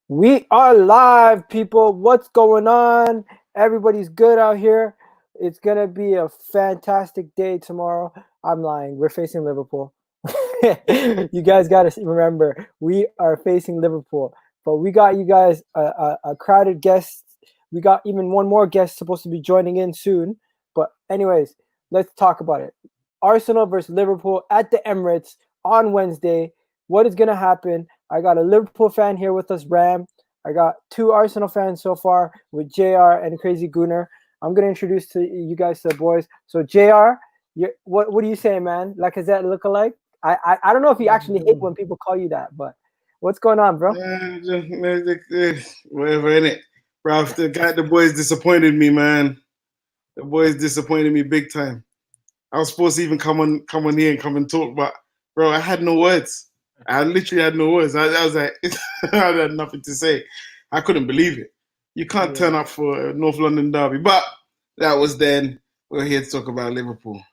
We are live, people. What's going on? Everybody's good out here. It's going to be a fantastic day tomorrow. I'm lying. We're facing Liverpool. You guys got to remember, we are facing Liverpool. But we got you guys a crowded guest. We got even one more guest supposed to be joining in soon. But anyways, let's talk about it. Arsenal versus Liverpool at the Emirates on Wednesday. What is going to happen? I got a Liverpool fan here with us, Ram. I got two Arsenal fans so far with JR and Crazy Gooner. I'm going to introduce to you guys to the boys. So, JR, what do you say, man? Lacazette lookalike? I don't know if you actually hate when people call you that, but what's going on, bro? Whatever, innit? Bro, the boys disappointed me, man. The boys disappointed me big time. I was supposed to even come on here and come and talk, but, bro, I had no words. I literally had no words. I was like, I had nothing to say. I couldn't believe it. You can't turn up for a North London derby. But that was then. We're here to talk about Liverpool.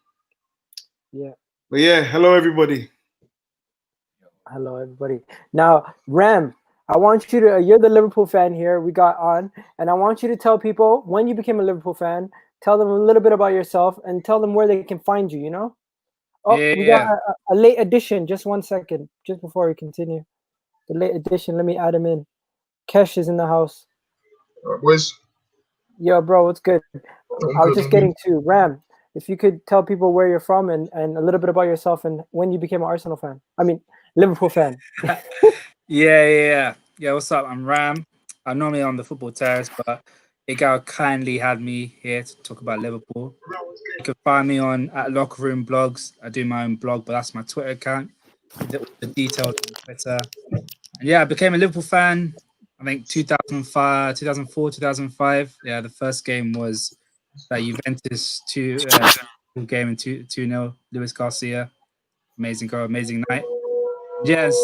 Yeah. But yeah, hello, everybody. Hello, everybody. Now, Ram, I want you to, you're the Liverpool fan here we got on, and I want you to tell people when you became a Liverpool fan, tell them a little bit about yourself, and tell them where they can find you, you know? Oh, we got a late addition. Just 1 second, just before we continue. The late addition, let me add him in. Kesh is in the house. Boys. Yo, bro, what's good? I was just getting to Ram. If you could tell people where you're from and a little bit about yourself and when you became an Arsenal fan. I mean, Liverpool fan. Yeah. What's up? I'm Ram. I'm normally on the football terrace, but Igal kindly had me here to talk about Liverpool. You can find me at Locker Room Blogs. I do my own blog, but that's my Twitter account. The details on Twitter. And yeah, I became a Liverpool fan, I think 2005, 2004, 2005. Yeah, the first game was that Juventus 2 game in 2-0. Luiz Garcia. Amazing goal, amazing night. Yes,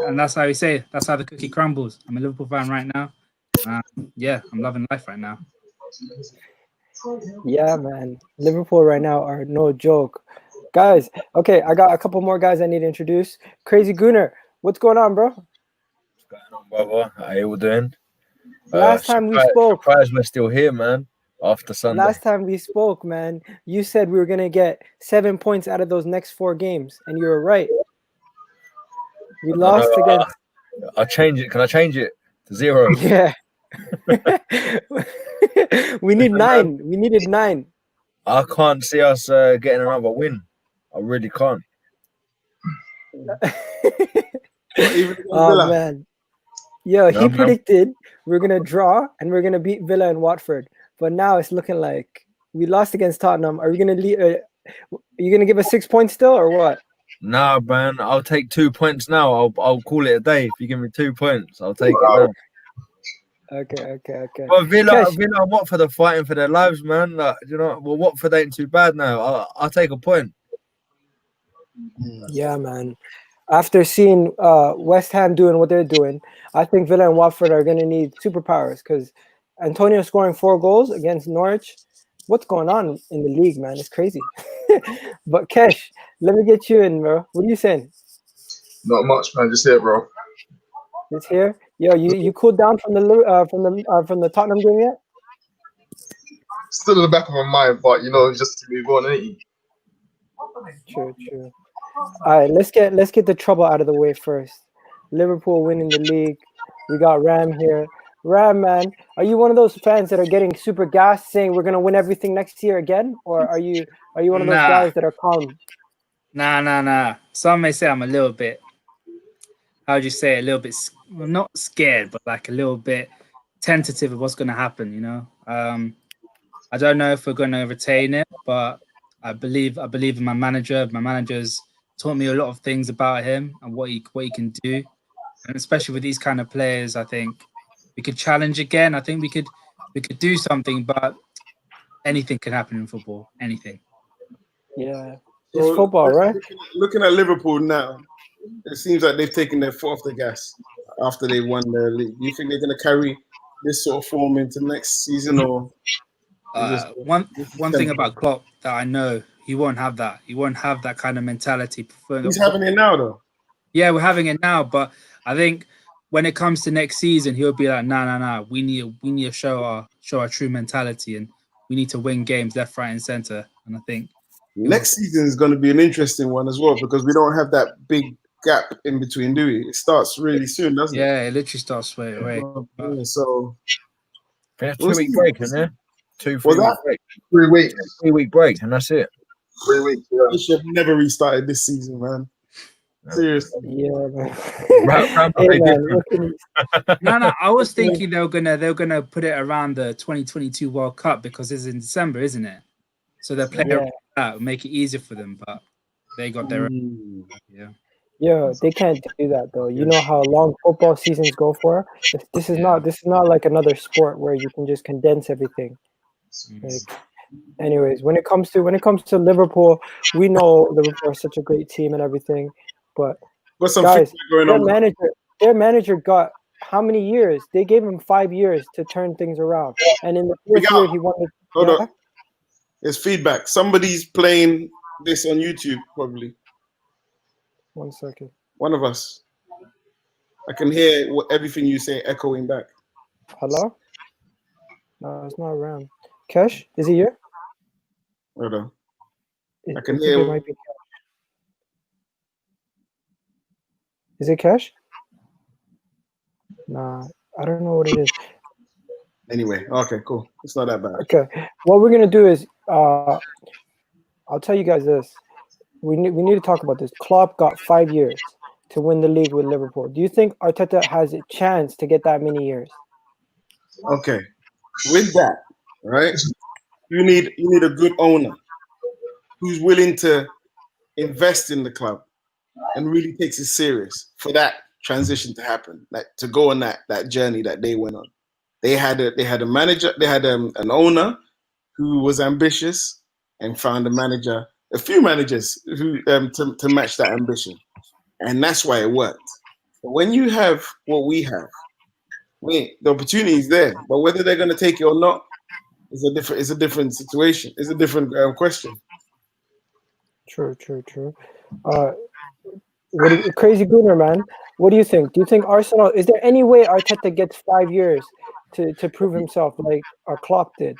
and that's how we say, that's how the cookie crumbles. I'm a Liverpool fan right now. Yeah, I'm loving life right now. Yeah, man. Liverpool right now are no joke. Guys, okay, I got a couple more guys I need to introduce. Crazy Gooner, what's going on, bro? What's going on, brother? How you all doing? Last time we spoke. Surprised we're still here, man, after Sunday. Last time we spoke, man, you said we were going to get 7 points out of those next 4 games, and you were right. We lost against... I'll change it. Can I change it to 0? Yeah. We need 9. We needed 9. I can't see us getting another win. I really can't. Oh, man. Yo, he predicted we're going to draw and we're going to beat Villa and Watford. But now it's looking like we lost against Tottenham. Are you going to you going to give us 6 points still or what? Nah, man. I'll take 2 points now. I'll call it a day. If you give me 2 points, I'll take it now. Okay. Well, Villa and Watford are fighting for their lives, man. Like, you know, well, Watford ain't too bad now. I'll take a point. Yeah, man. After seeing West Ham doing what they're doing, I think Villa and Watford are going to need superpowers because Antonio scoring 4 goals against Norwich. What's going on in the league, man? It's crazy. But Kesh, let me get you in, bro. What are you saying? Not much, man. Just here, bro. It's here. Yo, you cooled down from the Tottenham game yet? Still in the back of my mind, but you know, just to move on, ain't you? True. All right, let's get the trouble out of the way first. Liverpool winning the league. We got Ram here. Ram, man, are you one of those fans that are getting super gassed, saying we're gonna win everything next year again, or are you one of those guys that are calm? Nah. Some may say I'm a little bit. How would you say it? A little bit, well, not scared, but like a little bit tentative of what's going to happen. You know, I don't know if we're going to retain it, but I believe in my manager. My manager's taught me a lot of things about him and what he can do, and especially with these kind of players, I think we could challenge again. I think we could do something, but anything can happen in football. Anything. Yeah, it's football, right? Looking at Liverpool now, it seems like they've taken their foot off the gas after they won the league. Do you think they're going to carry this sort of form into next season, or one thing about Klopp that I know, he won't have that. He won't have that kind of mentality. He's having it now, though. Yeah, we're having it now, but I think when it comes to next season, he'll be like, nah. We need to show our true mentality, and we need to win games left, right, and center. And I think Next season is going to be an interesting one as well because we don't have that big gap in between, do we? It starts really soon, doesn't it? yeah, it literally starts straight away. Yeah, so Yeah, we'll 2 week see. break, isn't there? 3 Was week that? break. 3 weeks. 3 week break, and that's it. 3 weeks. Yeah. They should have never restarted this season, man. Seriously. Yeah, man. Round Hey, play man, different. what can you- No, I was thinking they're gonna put it around the 2022 World Cup because it's in December, isn't it? So they're playing Yeah. that, make it easier for them, but they got their own. Yeah. Yo, they can't do that though. You know how long football seasons go for. This is not like another sport where you can just condense everything. Like, anyways, when it comes to Liverpool, we know Liverpool is such a great team and everything, but Got some guys, feedback going on. their manager got how many years? They gave him 5 years to turn things around, and in the first year he won the. Hold on. There's feedback. Somebody's playing this on YouTube, probably. 1 second. One of us. I can hear everything you say echoing back. Hello? No, it's not Ram. Kesh, is he here? Hold on. I I can think hear. it might be Kesh. Is it Kesh? Nah, I don't know what it is. Anyway, okay, cool. It's not that bad. Okay, what we're gonna do is, I'll tell you guys this. We need to talk about this. Klopp got 5 years to win the league with Liverpool. Do you think Arteta has a chance to get that many years? Okay. With that, right? You need a good owner who's willing to invest in the club and really takes it serious for that transition to happen, like to go on that journey that they went on. They had a manager, they had an owner who was ambitious and found a few managers who to match that ambition, and that's why it worked. But when you have what we have, the opportunity is there, but whether they're going to take it or not is a different situation. It's a different question. True. Crazy Gooner, man. What do you think? Do you think Arsenal? Is there any way Arteta gets 5 years to prove himself like our Klopp did?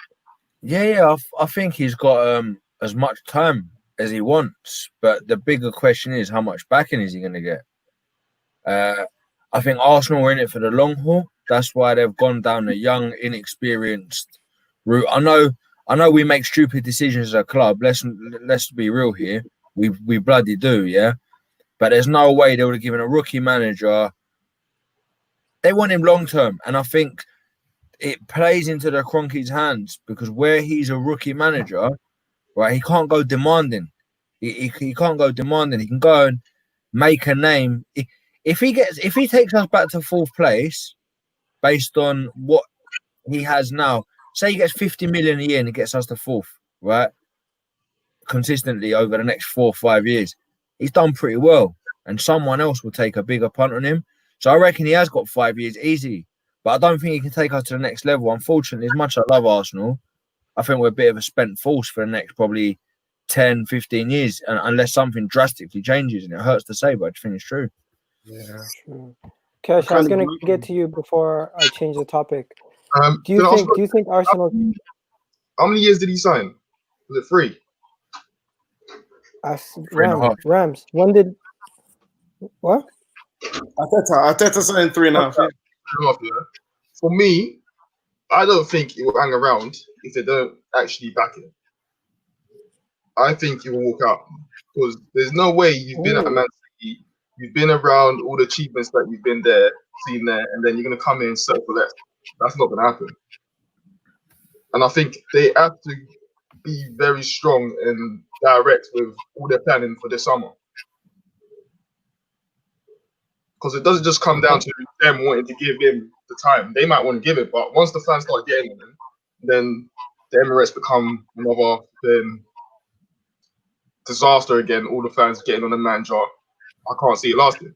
Yeah. I think he's got as much time as he wants, but the bigger question is how much backing is he going to get? I think Arsenal are in it for the long haul. That's why they've gone down a young, inexperienced route. I know we make stupid decisions as a club. Let's be real here. We bloody do, yeah. But there's no way they would have given a rookie manager. They want him long term, and I think it plays into the Kroenke's hands because where he's a rookie manager, right? He can't go demanding. He can't go demanding. He can go and make a name. If he takes us back to fourth place, based on what he has now, say he gets 50 million a year and he gets us to fourth, right? Consistently over the next 4 or 5 years, he's done pretty well, and someone else will take a bigger punt on him. So I reckon he has got 5 years easy, but I don't think he can take us to the next level. Unfortunately, as much as I love Arsenal, I think we're a bit of a spent force for the next probably 10, 15 years, unless something drastically changes, and it hurts to say, but I think it's true. Yeah. True. Kesh, I was gonna get to you before I change the topic. Do you think Arsenal? How many years did he sign? Was it 3? Rams. When did what? Arteta signed 3.5. Yeah. For me, I don't think it will hang around if they don't actually back it. I think he will walk out because there's no way you've been at Man City, you've been around all the achievements that you've been there, seen there, and then you're going to come in and settle for less. That's not going to happen. And I think they have to be very strong and direct with all their planning for this summer. Because it doesn't just come down to them wanting to give him the time. They might want to give it, but once the fans start getting on him, then the Emirates become another disaster again. All the fans getting on the manager. I can't see it lasting.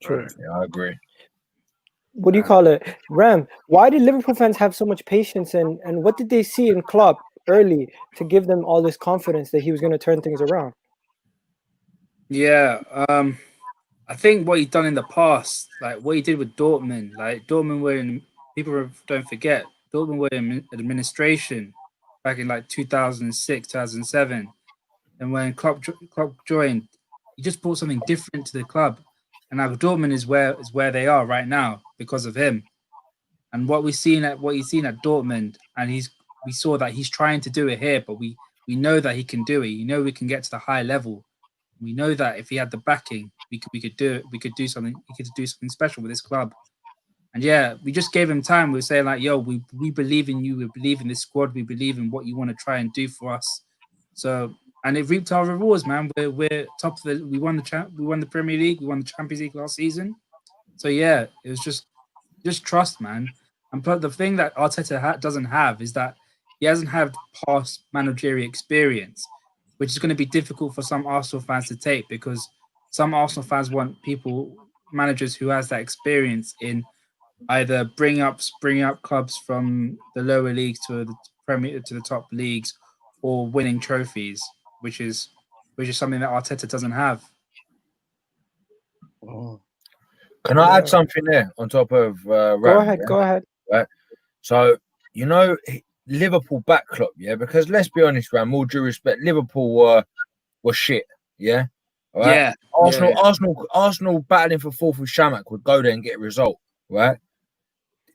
True. Yeah, I agree. What do you call it? Ram, why did Liverpool fans have so much patience and what did they see in Klopp early to give them all this confidence that he was going to turn things around? Yeah. I think what he's done in the past, like what he did with Dortmund, like Dortmund were in, people don't forget, Dortmund were in administration back in like 2006, 2007. And when Klopp joined, he just brought something different to the club. And now Dortmund is where they are right now because of him. And what he's seen at Dortmund, and we saw that he's trying to do it here, but we know that he can do it. You know, we can get to the high level. We know that if he had the backing, we could do it. We could do something. He could do something special with this club. And yeah, we just gave him time. We were saying like, "Yo, we believe in you. We believe in this squad. We believe in what you want to try and do for us." So, and it reaped our rewards, man. We're top of the. We won the Premier League. We won the Champions League last season. So yeah, it was just trust, man. And but the thing that Arteta doesn't have is that he hasn't had past managerial experience, which is going to be difficult for some Arsenal fans to take because some Arsenal fans want managers who has that experience in either bringing up clubs from the lower leagues to the top leagues, or winning trophies, which is something that Arteta doesn't have. Can I add something there on top of Ram? Go ahead. Right. So, you know, Liverpool back Klopp, yeah? Because let's be honest, Ram, all due respect, Liverpool were shit, yeah? All right? Yeah. Arsenal battling for fourth with Shamak would go there and get a result, right?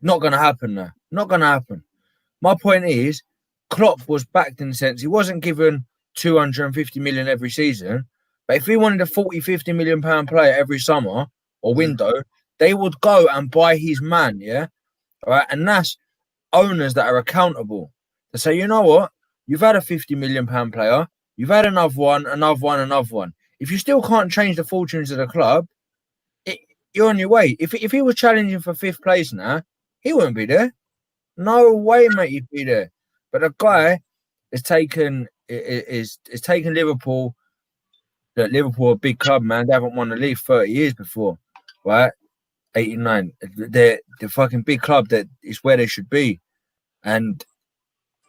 Not going to happen now. Not going to happen. My point is, Klopp was backed in the sense he wasn't given 250 million every season, but if he wanted a 40-50 million pound player every summer or window, they would go and buy his man, yeah? All right, and that's owners that are accountable. They say, you know what? You've had a 50 million pound player. You've had another one. If you still can't change the fortunes of the club, you're on your way. If he was challenging for 5th place now, he wouldn't be there. No way, mate, he'd be there. But the guy is taken Liverpool. That Liverpool are a big club, man. They haven't won the league 30 years before, right? 89. They're the fucking big club that is where they should be. And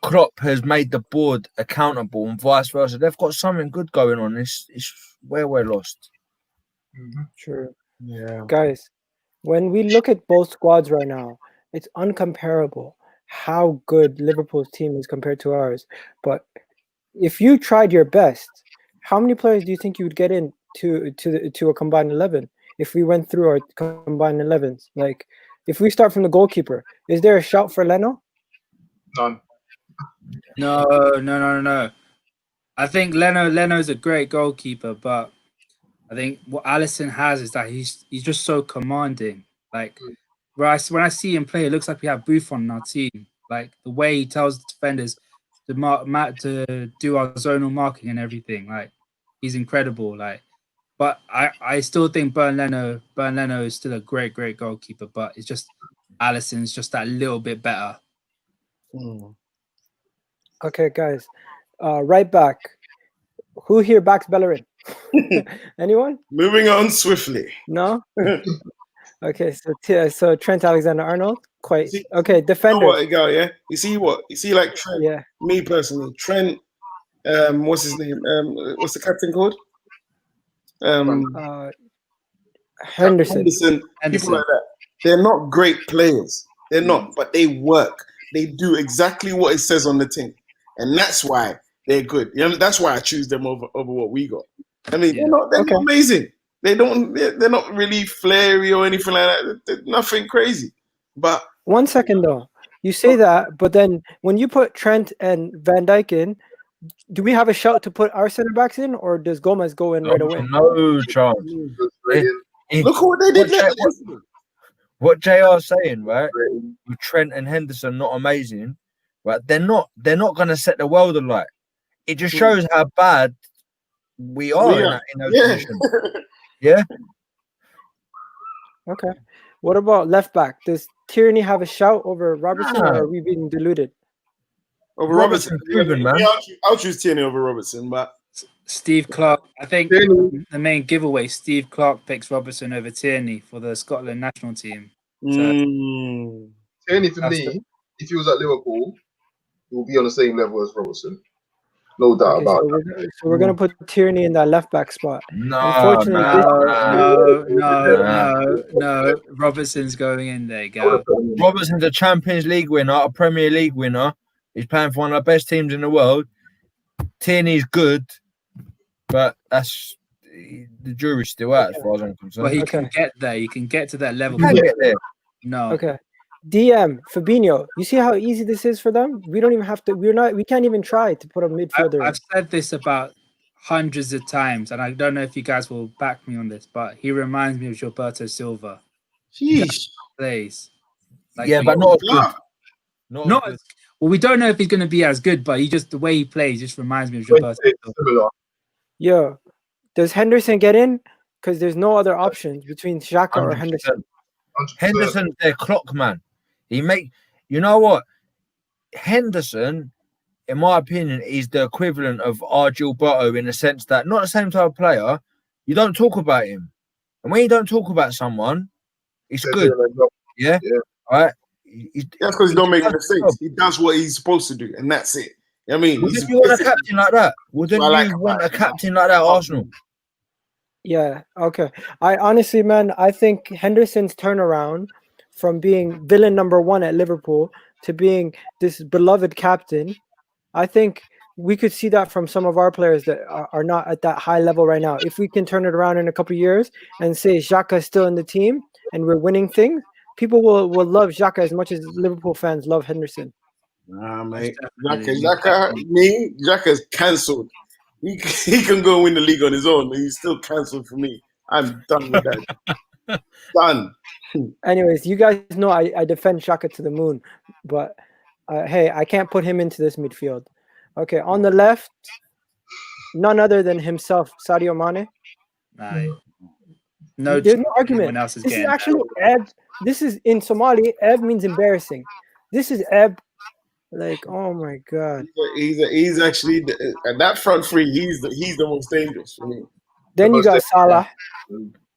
Klopp has made the board accountable and vice versa. They've got something good going on. It's where we're lost. True. Yeah. Guys, when we look at both squads right now, it's uncomparable how good Liverpool's team is compared to ours. But if you tried your best, how many players do you think you would get in to a combined 11 if we went through our combined 11s? Like, if we start from the goalkeeper, is there a shout for Leno? None. No. I think Leno's a great goalkeeper, but I think what Alisson has is that he's just so commanding. Like, when I see him play, it looks like we have Buffon in our team. Like the way he tells the defenders to do our zonal marking and everything. Like, he's incredible. Like, but I still think Bernd Leno is still a great goalkeeper, but it's just Alisson's just that little bit better. Okay, guys. Right back. Who here backs Bellerin? Anyone? Moving on swiftly. No? Okay, so Trent Alexander-Arnold, okay. Defender. What, yeah. You see like Trent. Yeah. Me personally, Trent. What's his name? What's the captain called? Henderson. People like that. They're not great players. They're not, but they work. They do exactly what it says on the thing, and that's why they're good. You know, that's why I choose them over what we got. I mean, they're not amazing. They're not really flary or anything like that. They're nothing crazy. But 1 second though, you say that, but then when you put Trent and Van Dijk in, do we have a shout to put our center backs in, or does Gomez go in right away? No chance. Look at what they did. What JR's saying, right? With Trent and Henderson not amazing, right? They're not going to set the world alight. It just shows how bad we are in those positions. Yeah. Okay. What about left back? Does Tierney have a shout over Robertson, or are we being deluded? Over Robertson, man. I'll choose Tierney over Robertson, but Steve Clark. I think the main giveaway, Steve Clark picks Robertson over Tierney for the Scotland national team. So, Tierney, for me, if he was at Liverpool, he will be on the same level as Robertson. No doubt Okay, about so we're gonna put Tierney in that left back spot. No, Unfortunately, no. Robertson's going in there, that. I Gal. would've put him in. Robertson's a Champions League winner, a Premier League winner. He's playing for one of the best teams in the world. Tierney's good, but that's the jury's still out as far as I'm concerned. Well, he Okay. can get there. You can get to that level. He can get there. No. Okay. DM Fabinho. You see how easy this is for them? We don't even have to. We can't even try to put a midfielder. I've said this about hundreds of times, and I don't know if you guys will back me on this, but he reminds me of Gilberto Silva. Sheesh. Plays. Yeah, but not as good. Yeah. Not as, well, we don't know if he's going to be as good, but the way he plays just reminds me of Gilberto Silva. Similar. Yo, does Henderson get in? Because there's no other options between Xhaka or 100%. Henderson. 100%. Henderson's their clock man. You know what? Henderson, in my opinion, is the equivalent of our Gilberto in the sense that not the same type of player. You don't talk about him, and when you don't talk about someone, it's They're good. doing a job. Yeah, Yeah. all right. That's because he don't make mistakes. He does what he's supposed to do, and that's it. I mean, Wouldn't you want a captain like that? Wouldn't I like you him, want a man. captain like that, Arsenal? Yeah. Okay. I honestly, man, I think Henderson's turnaround from being villain number 1 at Liverpool to being this beloved captain, I think we could see that from some of our players that are not at that high level right now. If we can turn it around in a couple of years and say Xhaka is still in the team and we're winning things, people will love Xhaka as much as Liverpool fans love Henderson. Nah, mate. Definitely. Xhaka's cancelled. He can go and win the league on his own, but he's still cancelled for me. I'm done with that. Done. Anyways, you guys know I defend Xhaka to the moon, but hey, I can't put him into this midfield. Okay, on the left, none other than himself, Sadio Mane. Nah, no, There's no argument. Everyone else is This is getting actually Eb. This is in Somali. Eb means embarrassing. This is Eb. Like, oh my god. He's actually at that front three. He's the most dangerous for me. Then you most got Salah,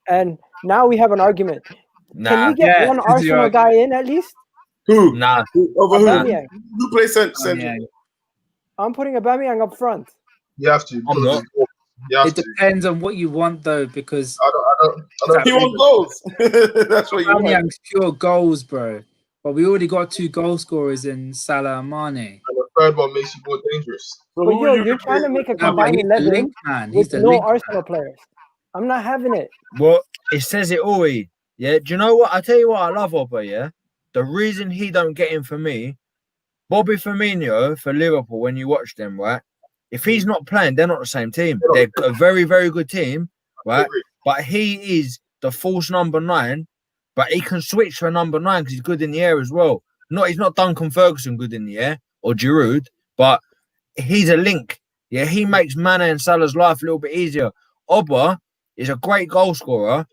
and now we have an argument. Can Nah, we get Yeah, one this is your Arsenal guy in at least? Who? nah. Over who? Aubameyang. Who plays central? yeah. I'm putting Aubameyang up front. You have to. I'm not. You have It to. depends on what you want, though, because I don't He believe wants goals. That's what you want. Aubameyang's pure goals, bro. But we already got 2 goal scorers in Salah and Mane. And the third one makes you more dangerous. So But who yo, are you you're trying to make a No, but combined he's the 11 link man. He's with the no link Arsenal man. players. I'm not having it. Well, it says it all. Yeah. Do you know what? I tell you what I love Oba, yeah? The reason he don't get in for me, Bobby Firmino for Liverpool, when you watch them, right? If he's not playing, they're not the same team. They're a very, very good team, right? But he is the false number 9, but he can switch to a number 9 because he's good in the air as well. He's not Duncan Ferguson good in the air or Giroud, but he's a link. Yeah, he makes Mane and Salah's life a little bit easier. Oba is a great goal scorer.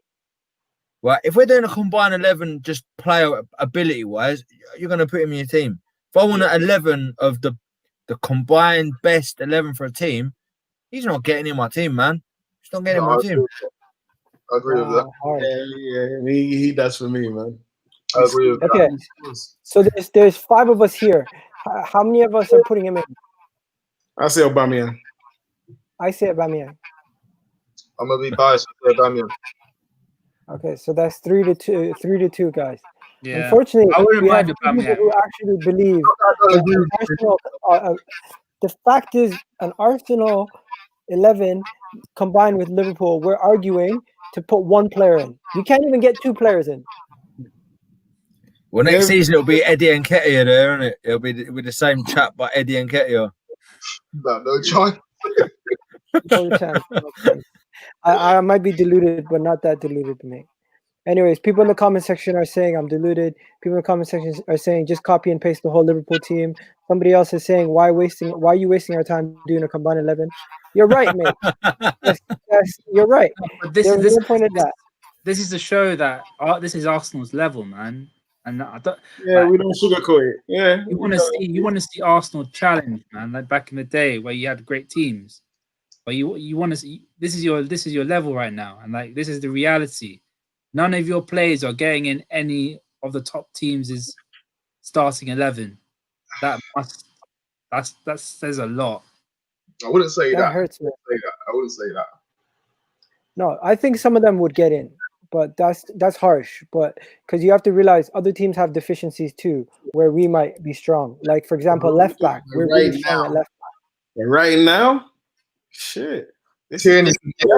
Right, if we're doing a combined 11, just player ability-wise, you're going to put him in your team. If I want an 11 of the combined best 11 for a team, he's not getting in my team, man. He's not getting in my team. I agree with that. Hard. Yeah, he does for me, man. I agree with that. Okay, so there's 5 of us here. How many of us are putting him in? I say Aubameyang. I say Aubameyang. I'm gonna be biased with Aubameyang. Okay, so that's 3-2. 3-2, guys. Yeah. Unfortunately, I wouldn't we have mind people Aubameyang. who actually believe I agree that with Arsenal, the fact is, an Arsenal 11 combined with Liverpool, we're arguing to put 1 player in. You can't even get 2 players in. Well, next season it'll be Eddie and Nketiah there, isn't it? It'll be with the same chap, but Eddie and Nketiah. no chance. No chance. I might be deluded, but not that deluded to me. Anyways, people in the comment section are saying I'm deluded. People in the comment section are saying just copy and paste the whole Liverpool team. Somebody else is saying why are you wasting our time doing a combined 11? You're right, mate. yes, you're right. But There's no point in that. This is to show that this is Arsenal's level, man. And I don't. Yeah, we don't sugarcoat it. Yeah, You want to see Arsenal challenge, man, like back in the day where you had great teams. But you want to see this is your level right now, and like this is the reality. None of your players are getting in any of the top teams' starting 11. That says a lot. I wouldn't say That that. hurts me. I wouldn't say that. No, I think some of them would get in, but that's harsh. But because you have to realize other teams have deficiencies too, where we might be strong. Like for example, left back. We're really strong at left back. Right now, shit. Tierney can get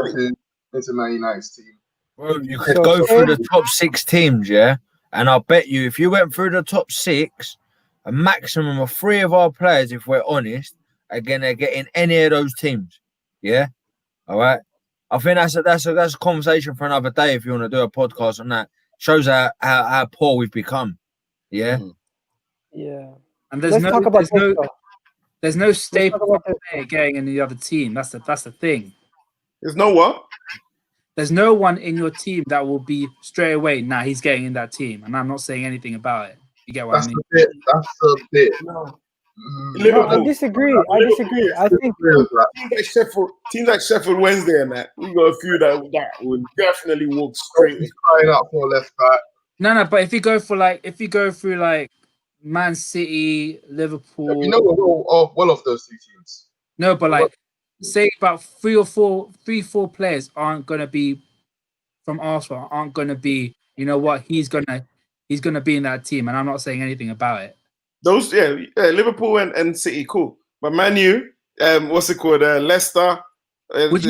into Man United's team. Bro, you could go through the top 6 teams, yeah? And I'll bet you if you went through the top 6, a maximum of 3 of our players, if we're honest, are gonna get in any of those teams. Yeah? All right. I think that's a conversation for another day if you want to do a podcast on that. Shows how poor we've become. Yeah. Yeah. And there's no staple player getting in the other team. That's the thing. There's no what? There's no one in your team that will be straight away. Nah, he's getting in that team, and I'm not saying anything about it. You get what I mean? That's a bit. No, I disagree. I think teams like Sheffield Wednesday and that, we got a few that would definitely walk straight. Crying out for left back. No, but if you go through like Man City, Liverpool, you know we're well off those 2 teams. No, but like say about 3 or 4 players aren't gonna be from Arsenal, aren't gonna be, you know what, he's gonna be in that team, and I'm not saying anything about it. Those Liverpool and City, cool. But Man U, what's it called? Leicester. Would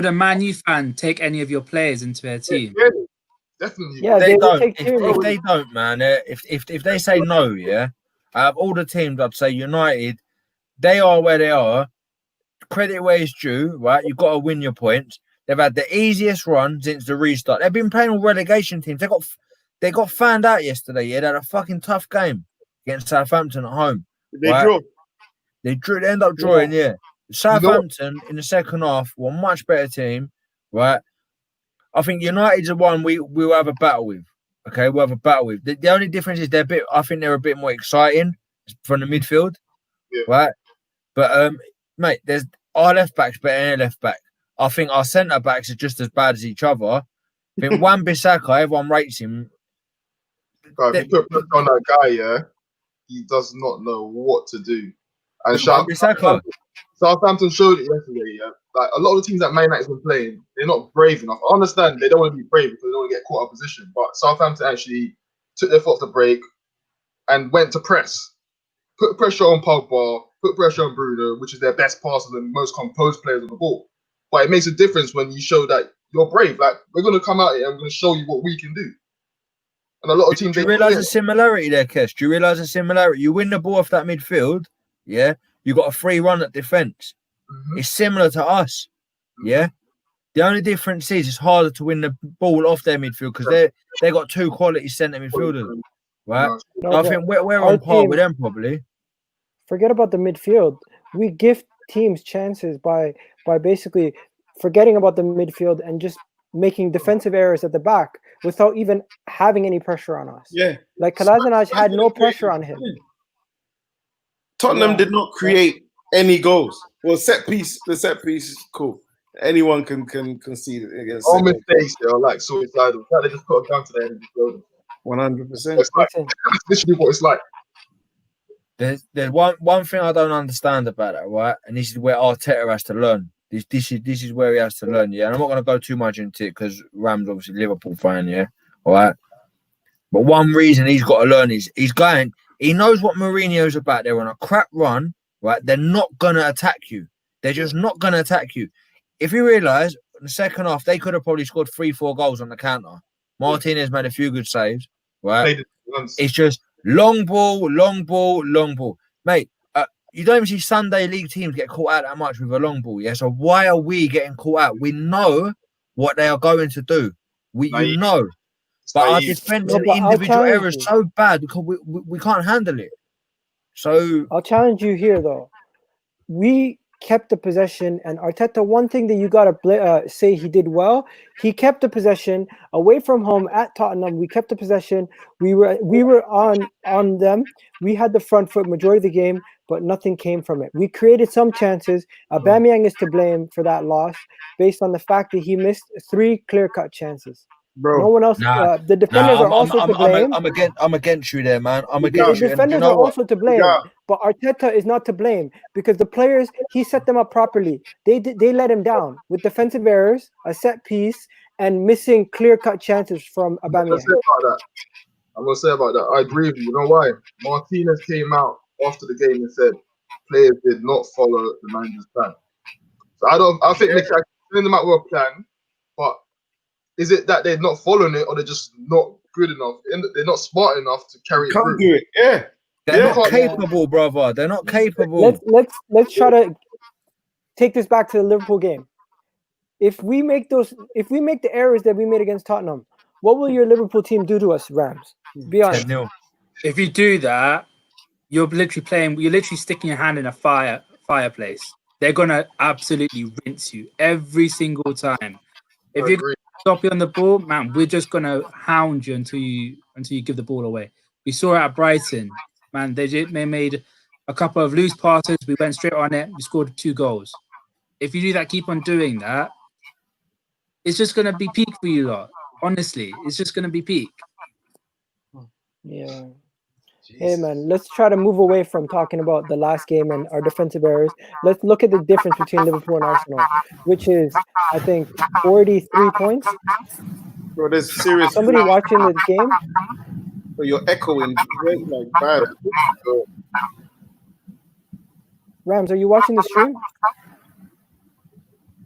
a Man U fan take any of your players into their team? Yeah, definitely. Yeah, they don't. If they don't, man, if they say no, yeah, out of all the teams, I'd say United. They are where they are. Credit where it's due, right? You've got to win your points. They've had the easiest run since the restart. They've been playing with relegation teams. They got found out yesterday. Yeah, they had a fucking tough game against Southampton at home. They drew. They ended up drawing. Yeah. Southampton in the second half were a much better team, right? I think United's the one we'll have a battle with. Okay, we'll have a battle with. The only difference is I think they're a bit more exciting from the midfield, right? But mate, there's our left back's better than their left back. I think our centre backs are just as bad as each other. I think Wan-Bissaka, everyone rates him. If you put on that guy, yeah, he does not know what to do. And Southampton showed it yesterday, yeah. Like a lot of the teams that Man United's been playing, they're not brave enough. I understand they don't want to be brave because they don't want to get caught out of position. But Southampton actually took their foot off the brake and went to press. Put pressure on Pogba, put pressure on Bruno, which is their best passer and most composed players on the ball. But it makes a difference when you show that you're brave. Like, we're going to come out here and we're going to show you what we can do. And a lot of teams... Do you realise the similarity there, Kesh? Do you realise the similarity? You win the ball off that midfield, yeah? You got a free run at defence. Mm-hmm. It's similar to us, yeah? The only difference is it's harder to win the ball off their midfield because they got 2 quality centre midfielders, right? No, so I think we're on par with them probably. Forget about the midfield. We gift teams chances by basically forgetting about the midfield and just making defensive errors at the back without even having any pressure on us. Yeah. Like Kolasinac had no pressure on him. Tottenham did not create any goals. Well, the set piece is cool. Anyone can concede it against. All mistakes, like suicidal. They just put a gun to their head and just go. 100%. It's like, that's literally what it's like. There's one thing I don't understand about it, right? And this is where Arteta has to learn. This is where he has to learn, yeah. And I'm not going to go too much into it because Ram's obviously a Liverpool fan, yeah. All right. But one reason he's got to learn is he knows what Mourinho's about. They're on a crap run, right? They're not going to attack you. They're just not going to attack you. If you realise, in the second half, they could have probably scored 3-4 goals on the counter. Martinez made a few good saves, right? It's just long ball. Mate, you don't even see Sunday league teams get caught out that much with a long ball, yeah? So why are we getting caught out? We know what they are going to do. You know. But our defense and individual errors is so bad because we can't handle it. So I'll challenge you here, though. We kept the possession, and Arteta, one thing that you gotta say he did well, he kept the possession away from home at Tottenham. We kept the possession. We were on them. We had the front foot majority of the game, but nothing came from it. We created some chances. Aubameyang is to blame for that loss based on the fact that he missed 3 clear-cut chances. bro. No one else. Nah, The defenders are also to blame. I'm against you there, man. I'm The against The you. And do you defenders know are what? also to blame, Yeah. but Arteta is not to blame because the players, he set them up properly. They let him down with defensive errors, a set piece, and missing clear-cut chances from I'm gonna Aubameyang. say about that. I'm gonna say about that. I agree with you. You know why? Martinez came out after the game and said players did not follow the manager's plan. So I think Mikel sending them out with a plan, but is it that they're not following it or they're just not good enough? They're not smart enough to carry it Can't through. do it. Yeah. They're Yeah. not capable, brother. They're not capable. Let's try to take this back to the Liverpool game. If we make the errors that we made against Tottenham, what will your Liverpool team do to us, Rams? Be honest. 10-0. If you do that, you're literally sticking your hand in a fireplace. They're gonna absolutely rinse you every single time. If I you agree. stop you on the ball, man, we're just gonna hound you until you give the ball away. We saw it at Brighton, man. They made a couple of loose passes. We went straight on it. We scored 2 goals. If you do that, keep on doing that, it's just gonna be peak for you lot. Honestly, it's just gonna be peak. Yeah. Hey man, let's try to move away from talking about the last game and our defensive errors. Let's look at the difference between Liverpool and Arsenal, which is, I think, 43 points. Bro, there's serious. Somebody watching this game? Bro, you're echoing like bad. Rams, are you watching the stream?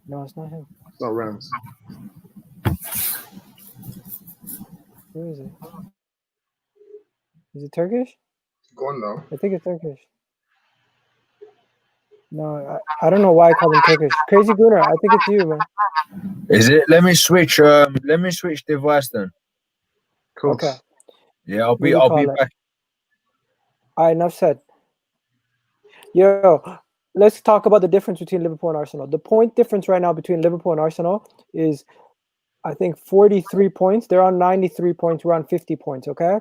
No, it's not him. It's not Rams. Where is it? Is it Turkish? Go on now. I think it's Turkish. No, I don't know why I call him Turkish. Crazy Gunnar, I think it's you, man. Is it? Let me switch device then. Cool. Okay. Yeah, I'll be Call it. back. All right, enough said. Yo, let's talk about the difference between Liverpool and Arsenal. The point difference right now between Liverpool and Arsenal is, I think, 43 points. They're on 93 points. We're on 50 points, okay?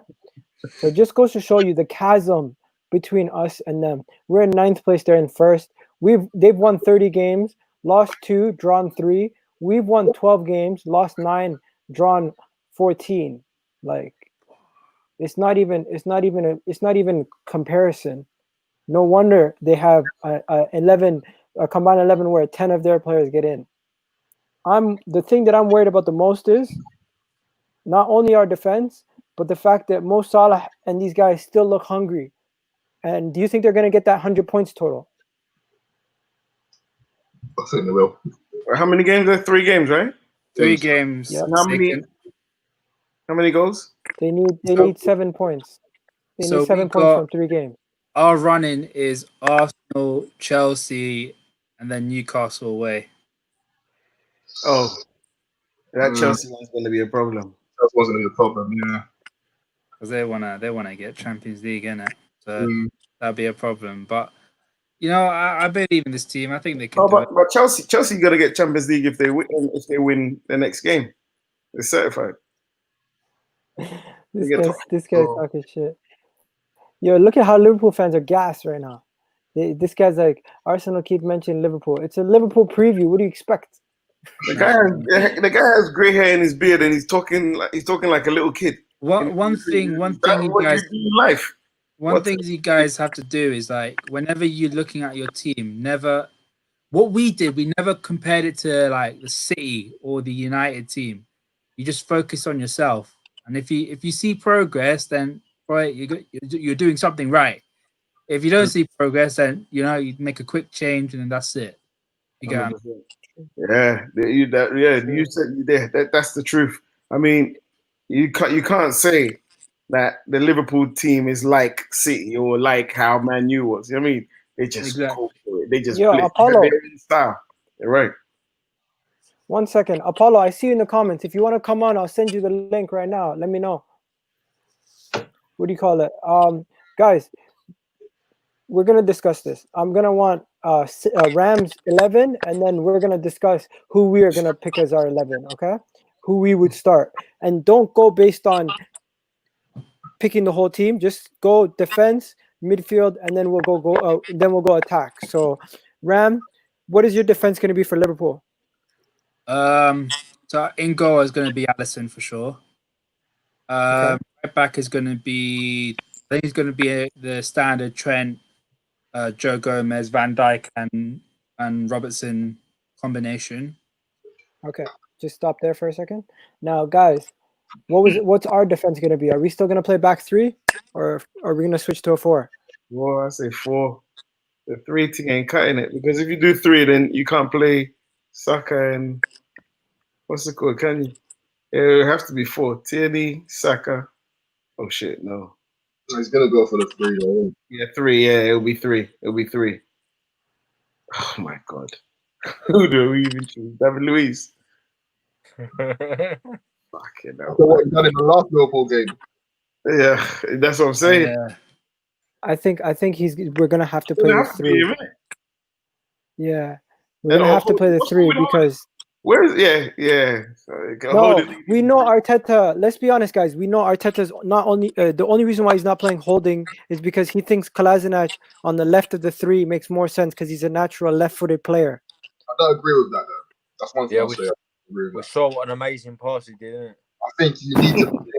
So it just goes to show you the chasm between us and them. We're in 9th place. They're in 1st. They've won 30 games, lost 2, drawn 3. We've won 12 games, lost 9, drawn 14. Like, it's not even comparison. No wonder they have a combined 11 where 10 of their players get in. The thing that I'm worried about the most is not only our defense, but the fact that Mo Salah and these guys still look hungry. And do you think they're going to get that 100 points total? I think they will. How many games? There 3 games, right? 3 games. Yep. How many goals? They need 7 points. They So need 7 we points got- from 3 games. Our running is Arsenal, Chelsea, and then Newcastle away. Oh, that Chelsea one's going to be a problem. That wasn't a problem. Yeah. Because they wanna get Champions League, innit? So that'd be a problem. But you know, I believe in this team. I think they can do it. But Chelsea got to get Champions League if they win the next game. They're certified. This guy's talking shit. Yo, look at how Liverpool fans are gassed right now. This guy's like, Arsenal keep mentioning Liverpool. It's a Liverpool preview. What do you expect? The guy has grey hair in his beard and he's talking like a little kid. One thing you guys do in life. One thing you guys have to do is, like, whenever you're looking at your team, what we did, we never compared it to like the City or the United team. You just focus on yourself, and if you see progress, then right, you're doing something right. If you don't see progress, then you make a quick change, and then that's it. You go. You said that's the truth. I mean, you can't say that the Liverpool team is like City or like how Man U was. I mean, they just go for it. They just play Apollo. their own style. You're right. 1 second, Apollo. I see you in the comments. If you want to come on, I'll send you the link right now. Let me know. What do you call it? Guys, we're gonna discuss this. I'm gonna want Rams 11, and then we're gonna discuss who we are gonna pick as our 11. Okay, who we would start, and don't go based on picking the whole team. Just go defense, midfield, and then we'll go attack. So, Ram, what is your defense gonna be for Liverpool? So in goal is going to be Allison for sure. Okay. Right back is going to be, I think it's going to be the standard Trent, Joe Gomez, Van Dijk, and Robertson combination. Okay. Just stop there for a second. Now, guys, what's our defense going to be? Are we still going to play back three, or are we going to switch to a 4? Well, I say 4. The 3 thing ain't cutting it, because if you do 3, then you can't play Saka and what's it called? Can you? It would have to be 4. Tierney, Saka. Oh shit, no. He's gonna go for the 3 though. Yeah, 3. Yeah, it'll be 3. It'll be 3. Oh my god. Who do we even choose? David Luiz. Fucking hell. So what he done in the last Liverpool game? Yeah, that's what I'm saying. Yeah. I think we're going to have to play It'll the have to be, 3. innit? Yeah. We're going to have to play the 3 because Where is yeah. Sorry, no, we know Arteta. Let's be honest, guys. We know Arteta's not only the only reason why he's not playing holding is because he thinks Kolasinac on the left of the 3 makes more sense because he's a natural left-footed player. I don't agree with that though. That's one thing I'll say. I agree with We that. saw what an amazing pass he did, didn't it? I think you need to play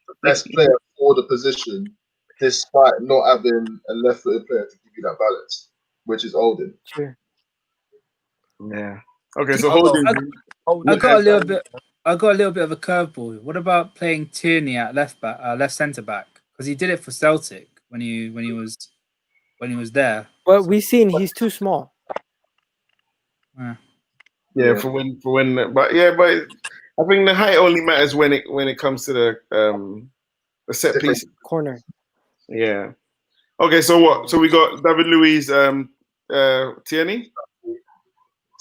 the best player for the position, despite not having a left-footed player to give you that balance, which is Oldham. Sure. Yeah. Okay, so holding. I got a little bit of a curveball. What about playing Tierney at left centre back? Because he did it for Celtic when he was there. But we've seen he's too small. Yeah, for when, but I think the height only matters when it comes to the set piece Corner. Yeah. Okay, so what? So we got David Luiz, Tierney.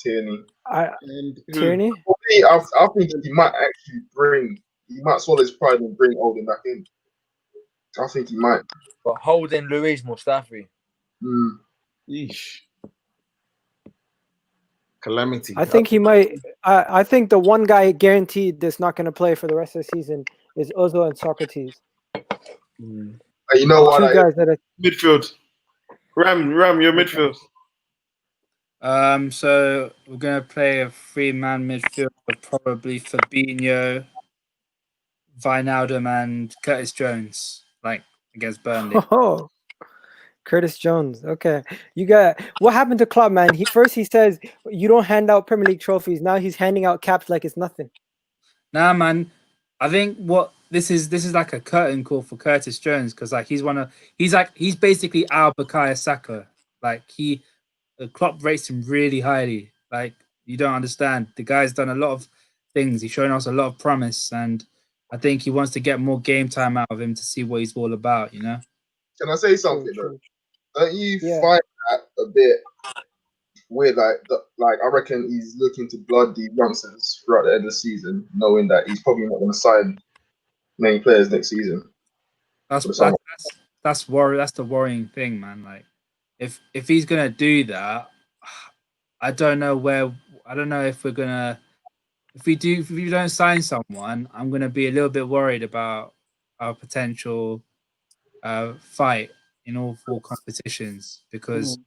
And who? Tierney. For me, I think he might swallow his pride and bring Oldham back in. I think he might. But holding Luiz Mustafi. Yeesh. Calamity. I think he might. I think the one guy guaranteed that's not going to play for the rest of the season is Ozil and Socrates. You know what? 2 guys that are midfield. Ram, your midfield. So we're gonna play a 3-man midfield, probably Fabinho, Wijnaldum, and Curtis Jones, like against Burnley. Oh, Curtis Jones. Okay, you got what happened to Klopp, man? He says you don't hand out Premier League trophies. Now he's handing out caps like it's nothing. Nah, man. I think what this is like a curtain call for Curtis Jones because like he's basically our Bukayo Saka. Like Klopp rates him really highly. Like you don't understand. The guy's done a lot of things. He's shown us a lot of promise, and I think he wants to get more game time out of him to see what he's all about. You know. Can I say something though? Don't you find that a bit weird? Like I reckon he's looking to blood the youngsters throughout the end of the season, knowing that he's probably not going to sign many players next season. That's the worrying thing, man. Like if he's gonna do that, I don't know if we don't sign someone, I'm gonna be a little bit worried about our potential fight in all 4 competitions because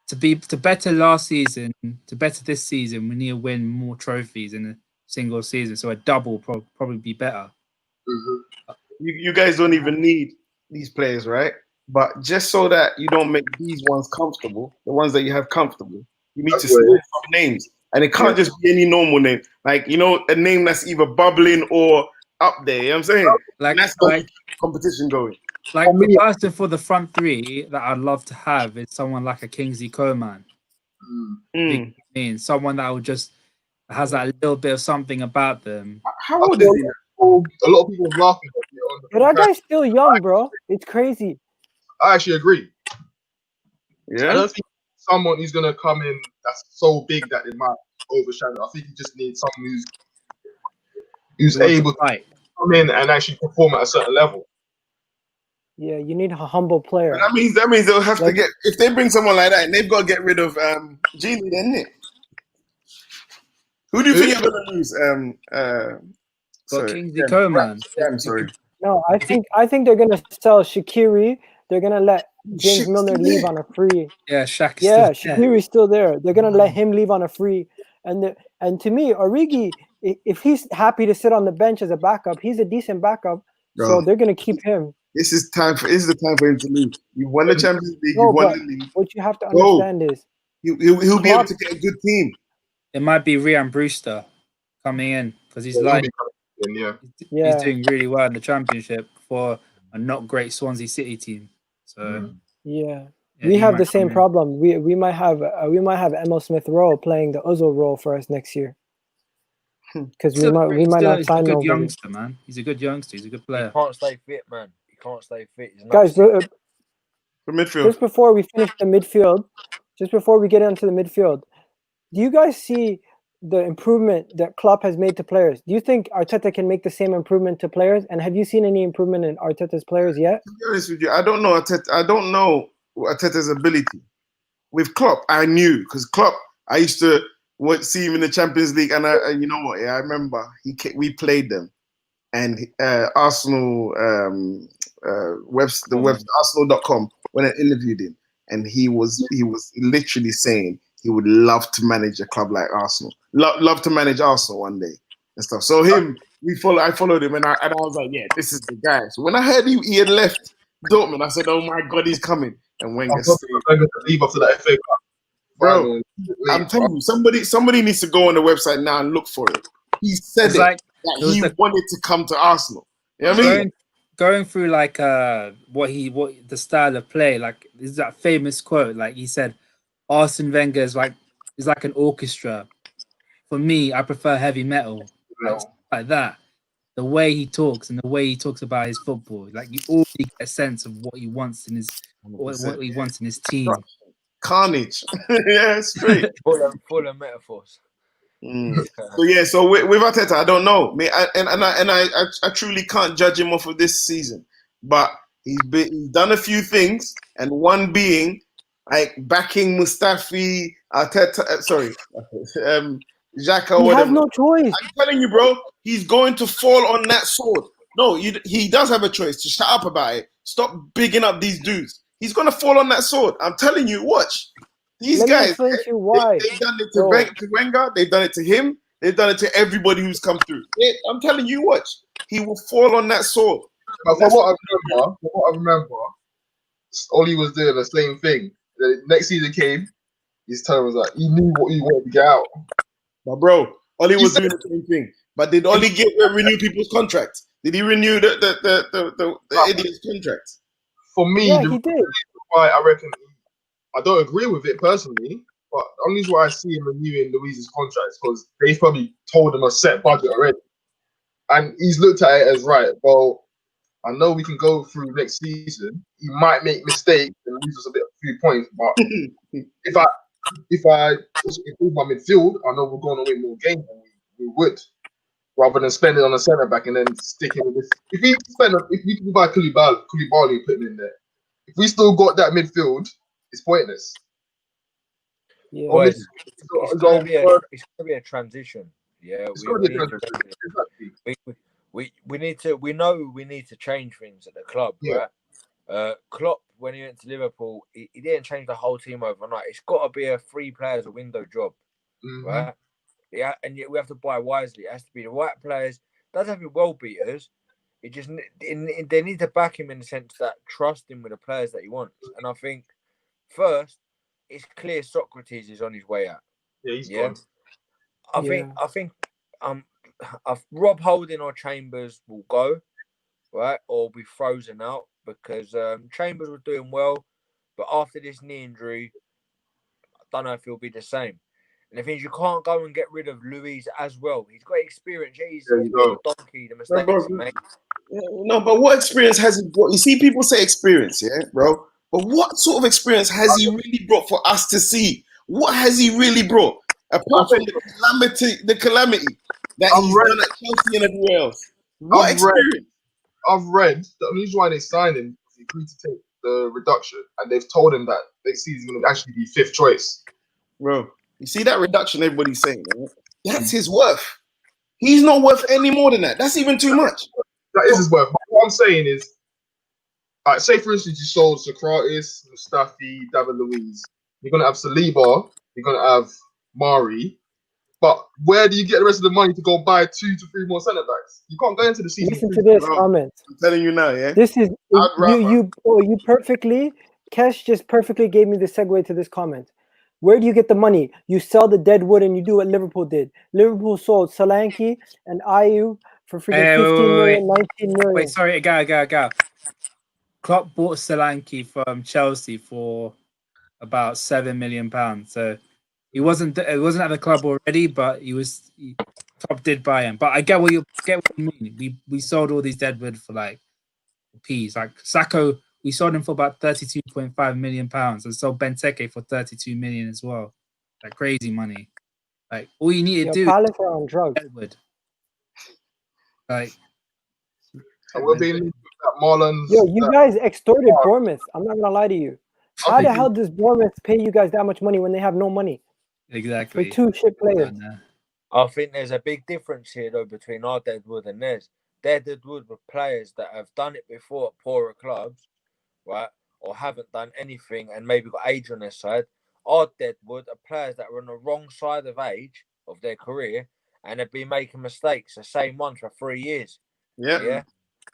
to better last season, to better this season, we need to win more trophies in a single season. So a double probably be better. You guys don't even need these players, right? But just so that you don't make these ones comfortable, the ones that you have comfortable, you need to select some names. And it can't just be any normal name. Like, a name that's either bubbling or up there. You know what I'm saying? Like, that's the competition going. Like the person for the front 3 that I'd love to have is someone like a Kingsley Coman. Someone that will just has that little bit of something about them. How old is he? A lot of people are laughing at me on the But that guy's still young, bro. It's crazy. I actually agree. Yeah. I don't think someone who's gonna come in that's so big that it might overshadow. I think you just need someone who's able to come in and actually perform at a certain level. Yeah, you need a humble player. That means they'll have to get, if they bring someone like that, they've got to get rid of Genie, then, isn't it? Who do you think you're gonna lose? Kingsley Coman. I'm sorry. No, I think they're gonna sell Shaqiri. They're gonna let James Milner leave on a free. Yeah, Shaq. Shaqiri's still there. They're gonna let him leave on a free. And to me, Origi, if he's happy to sit on the bench as a backup, he's a decent backup. Bro. So they're gonna keep him. This is the time for him to leave. You won the Champions League. No, You won but the league. what you have to understand is He'll be able to get a good team. It might be Ryan Brewster coming in because he's like he's doing really well in the Championship for a not great Swansea City team. So we have the same problem. We might have Emil Smith Rowe playing the Ozil role for us next year. Because we might not sign nobody. He's a good youngster, man. He's a good youngster. He's a good player. He can't stay fit, man. He can't stay fit. Guys, for midfield. Just before we finish the midfield, just before we get into the midfield, do you guys see the improvement that Klopp has made to players? Do you think Arteta can make the same improvement to players? And have you seen any improvement in Arteta's players yet? To be honest with you, I don't know Arteta. I don't know Arteta's ability. With Klopp, I knew because Klopp, I used to see him in the Champions League, and you know what? Yeah, I remember we played them, and Arsenal website Arsenal.com when I interviewed him, and he was literally saying he would love to manage a club like Arsenal, love to manage Arsenal one day and stuff. So I followed him, and I was like, yeah, this is the guy. So when I heard he had left Dortmund, I said, oh my God, he's coming. And Wenger stayed. Leave after that FA Cup. Bro, I'm telling you, somebody needs to go on the website now and look for it. He said that he wanted to come to Arsenal. You know what I mean? Going through like what the style of play, like is that famous quote, like he said, Arsene Wenger is like an orchestra. For me, I prefer heavy metal. Like that. The way he talks and the way he talks about his football, like you already get a sense of what he wants in his what he wants in his team. Carnage. Yeah, straight. full of metaphors. So with Arteta, I don't know. I truly can't judge him off of this season. But he's done a few things, and one being like backing Mustafi, Arteta. Xhaka. He has no choice. I'm telling you, bro, he's going to fall on that sword. No, he does have a choice to shut up about it. Stop bigging up these dudes. He's going to fall on that sword. I'm telling you, watch. These guys, they've done it to Wenger. They've done it to him. They've done it to everybody who's come through. I'm telling you, watch. He will fall on that sword. But from what I remember, Oli was doing the same thing. The next season came, his turn was like, he knew what he wanted to get out. But bro, Oli was doing the same thing. But did Oli renew people's contracts? Did he renew the idiot's contract? For me, he did. Why I reckon I don't agree with it personally, but the only reason why I see him renewing Luiz's contract is because they've probably told him a set budget already, and he's looked at it as right. Well, I know we can go through next season. He might make mistakes and lose us a few points, but if I improve my midfield, I know we're going to win more games than we would, rather than spending on a centre back and then sticking with this. If we can buy Koulibaly and put him in there, if we still got that midfield, it's pointless. Yeah, well, it's going to be a transition. Yeah, we need to. We know we need to change things at the club, right? Klopp, when he went to Liverpool, he didn't change the whole team overnight. It's got to be a 3 players a window job, right? Yeah, and we have to buy wisely. It has to be the right players. It doesn't have to be world beaters. It just they need to back him in the sense that trust him with the players that he wants. And I think first, it's clear Socrates is on his way out. Yeah, he's gone. I think Rob Holding or Chambers will go, right, or be frozen out because Chambers was doing well, but after this knee injury, I don't know if he'll be the same. And the thing is, you can't go and get rid of Luiz as well. He's got experience. Yeah, he's a donkey. The mistakes he makes. No, but what experience has he brought? You see, people say experience, yeah, bro. But what sort of experience has he really brought for us to see? What has he really brought? Apart from the calamity that he's done at Chelsea and everywhere else. What experience? I've read the only reason why they signed him is he agreed to take the reduction, and they've told him that next season he's going to actually be 5th choice. Bro, you see that reduction everybody's saying, right? That's his worth. He's not worth any more than that. That's even too much. That is his worth. What I'm saying is, say for instance, you sold Socrates, Mustafi, David Luiz. You're going to have Saliba. You're going to have Mari. But where do you get the rest of the money to go buy 2 to 3 more centre backs? You can't go into the season. Listen to this Bro, comment. I'm telling you now, yeah. This is I'd rather- you perfectly. Kesh just perfectly gave me the segue to this comment. Where do you get the money? You sell the dead wood and you do what Liverpool did. Liverpool sold Solanke and Ayew for freaking 15 million, 19 million. Wait, sorry, go. Klopp bought Solanke from Chelsea for about £7 million. So he wasn't at the club already, but Klopp did buy him. But I get what you mean. We sold all these deadwood for like peas. Like Sacco, we sold him for about £32.5 million and sold Benteke for 32 million as well. Like crazy money. Like all you need to do Palace are on drugs. is deadwood. Like And we're being that Marlon's. Yo, you guys extorted Bournemouth. I'm not gonna lie to you. How the hell does Bournemouth pay you guys that much money when they have no money for exactly. 2 shit players? I think there's a big difference here, though, between our deadwood and theirs. Their deadwood were players that have done it before at poorer clubs, right, or haven't done anything and maybe got age on their side. Our deadwood are players that are on the wrong side of age of their career and have been making mistakes, the same ones for 3 years. Yeah.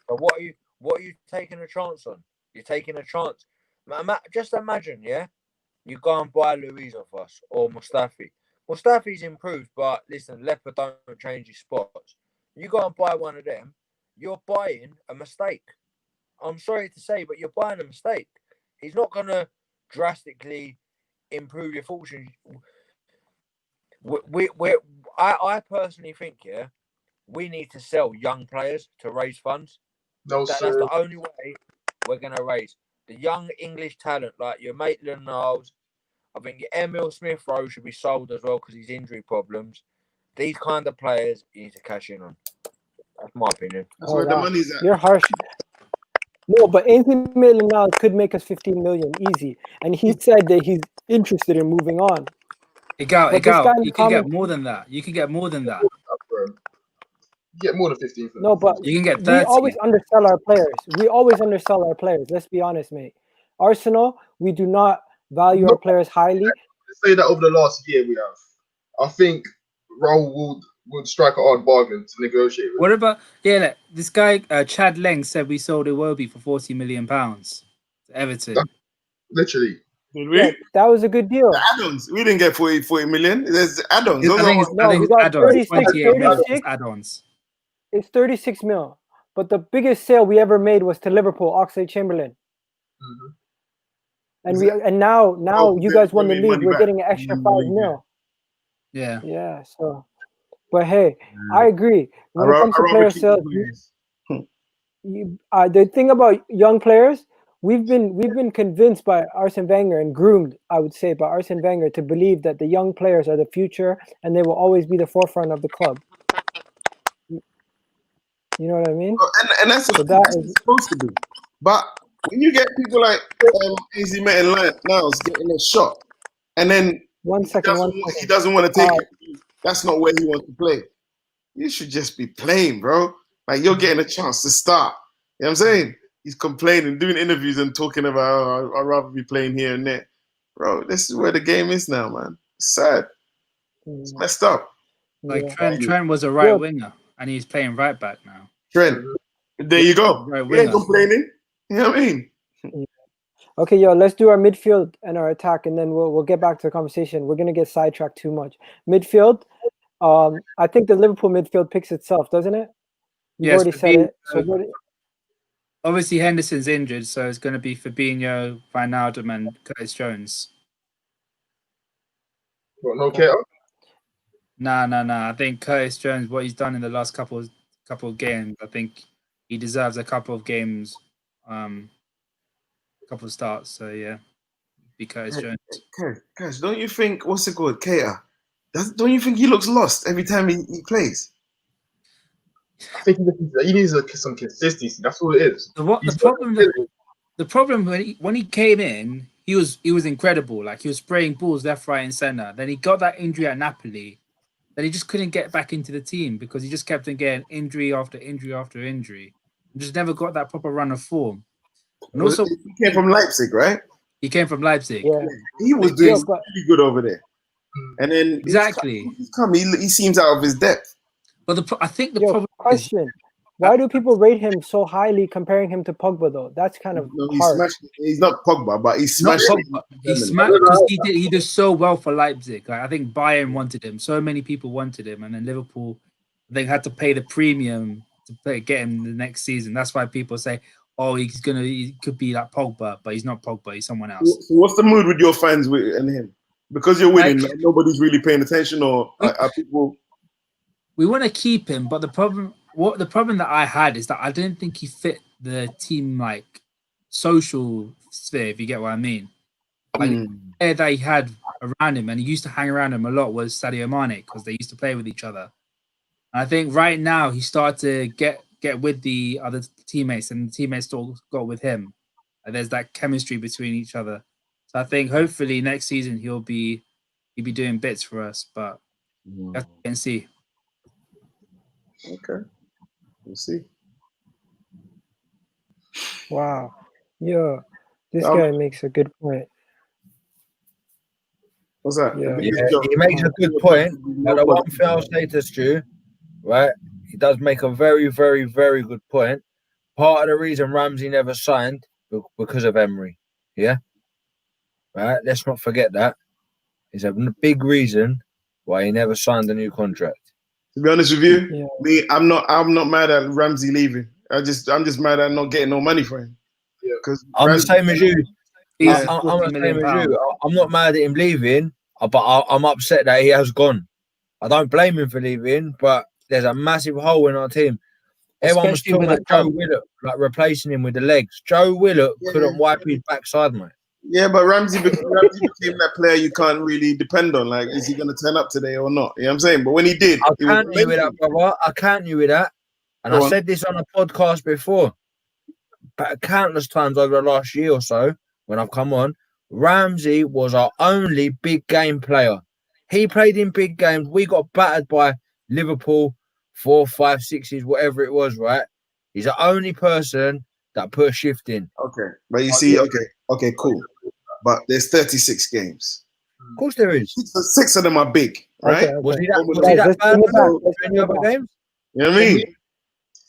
So what are you taking a chance on? You're taking a chance. Just imagine, yeah, you go and buy Luiz off us or Mustafi. Mustafi's improved, but listen, Leopard don't change his spots. You go and buy one of them, you're buying a mistake. I'm sorry to say, but you're buying a mistake. He's not going to drastically improve your fortune. I personally think, yeah, we need to sell young players to raise funds. That's the only way we're going to raise. The young English talent, like your Maitland-Niles, I think Emil Smith-Rowe should be sold as well because he's injury problems. These kind of players you need to cash in on. That's my opinion. That's where the money's at. You're harsh. No, but 18 million now could make us 15 million easy. And he said that he's interested in moving on. You can get more than that. You can get more than that. You get more than 15. No, but you can get 30. We always undersell our players. Let's be honest, mate. Arsenal, we do not value our players highly. Let's say that over the last year we have. I think Raul would strike a hard bargain to negotiate with. What about this guy Chad Leng said we sold Iwobi for £40 million to Everton. Literally. Did we? Yeah, that was a good deal. The add-ons. We didn't get 40 million. There's add-ons. I think it's add-ons. 28 add-ons. It's 36 mil. But the biggest sale we ever made was to Liverpool, Oxlade-Chamberlain. Mm-hmm. And now you guys won the league. We're getting an extra 5 mil. Yeah. Yeah. So, but hey, I agree. When it comes to player sales, the thing about young players, we've been convinced by Arsene Wenger and groomed, I would say, by Arsene Wenger to believe that the young players are the future and they will always be the forefront of the club. You know what I mean? And that's what it's supposed to be. But when you get people like Easy Maitland-Niles getting a shot, and then he doesn't want to take it, that's not where he wants to play. You should just be playing, bro. Like, you're getting a chance to start. You know what I'm saying? He's complaining, doing interviews and talking about, I'd rather be playing here and there. Bro, this is where the game is now, man. It's sad. It's messed up. Like Trent was a right winger, and he's playing right back now. Trent, there you go. He ain't complaining. You know what I mean? Okay, let's do our midfield and our attack, and then we'll get back to the conversation. We're gonna get sidetracked too much. Midfield, I think the Liverpool midfield picks itself, doesn't it? You've already said it. So obviously Henderson's injured, so it's going to be Fabinho, Wijnaldum, and Curtis Jones. What, no Keita? Nah. I think Curtis Jones, what he's done in the last couple of games, I think he deserves a couple of games, couple of starts. So yeah, be Curtis Jones. Guys, don't you think what's it called, Keita? Don't you think he looks lost every time he plays? I think he needs some consistency. That's all it is. The problem when he came in, he was incredible. Like, he was spraying balls left, right, and center. Then he got that injury at Napoli. Then he just couldn't get back into the team because he just kept on getting injury after injury after injury. He just never got that proper run of form. And also, he came from Leipzig, right? He came from Leipzig. Yeah. He was doing pretty good over there. And then Exactly. he seems out of his depth. But I think the problem is question. Why do people rate him so highly, comparing him to Pogba though? That's kind of No, hard. he's not Pogba, but he's not smashed. Pogba. He smashed because he did so well for Leipzig. Like, I think Bayern wanted him. So many people wanted him, and then Liverpool, they had to pay the premium to get him the next season. That's why people say, "Oh, he could be like Pogba," but he's not Pogba. He's someone else. So what's the mood with your fans and him? Because you're winning, nobody's really paying attention, or are people? We want to keep him, but the problem that I had is that I didn't think he fit the team like social sphere, if you get what I mean. Like the player that he had around him, and he used to hang around him a lot, was Sadio Mane, because they used to play with each other. And I think right now he started to get with the other teammates, and the teammates still got with him. And there's that chemistry between each other. So I think hopefully next season he'll be doing bits for us, but we can see. Okay, we'll see. Wow. Yeah, this guy makes a good point. What's that? Yeah, he makes a good point. But the one thing I'll say to Stu, right, he does make a very, very, very good point. Part of the reason Ramsey never signed because of Emery. Yeah, right. Let's not forget that. It's a big reason why he never signed a new contract. To be honest with you, me, I'm not mad at Ramsey leaving. I'm just mad at not getting no money for him. Yeah, because I'm the same as you. I'm the same as you. I'm not mad at him leaving, but I'm upset that he has gone. I don't blame him for leaving, but there's a massive hole in our team. Everyone was talking about Joe Willock, like replacing him with the legs. Joe Willock couldn't wipe his backside, mate. Yeah, but Ramsey became that player you can't really depend on. Like, is he going to turn up today or not? You know what I'm saying? But when he did, I can't you with that, brother. I can't you with that. And I said this on a podcast before, but countless times over the last year or so, when I've come on, Ramsey was our only big game player. He played in big games. We got battered by Liverpool 4, 5, 6s, whatever it was, right? He's the only person that put a shift in. Okay. But you see, okay, cool. But there's 36 games. Of course there is. 6 of them are big, right? Okay. Was he that bad in the other games? You know what I mean?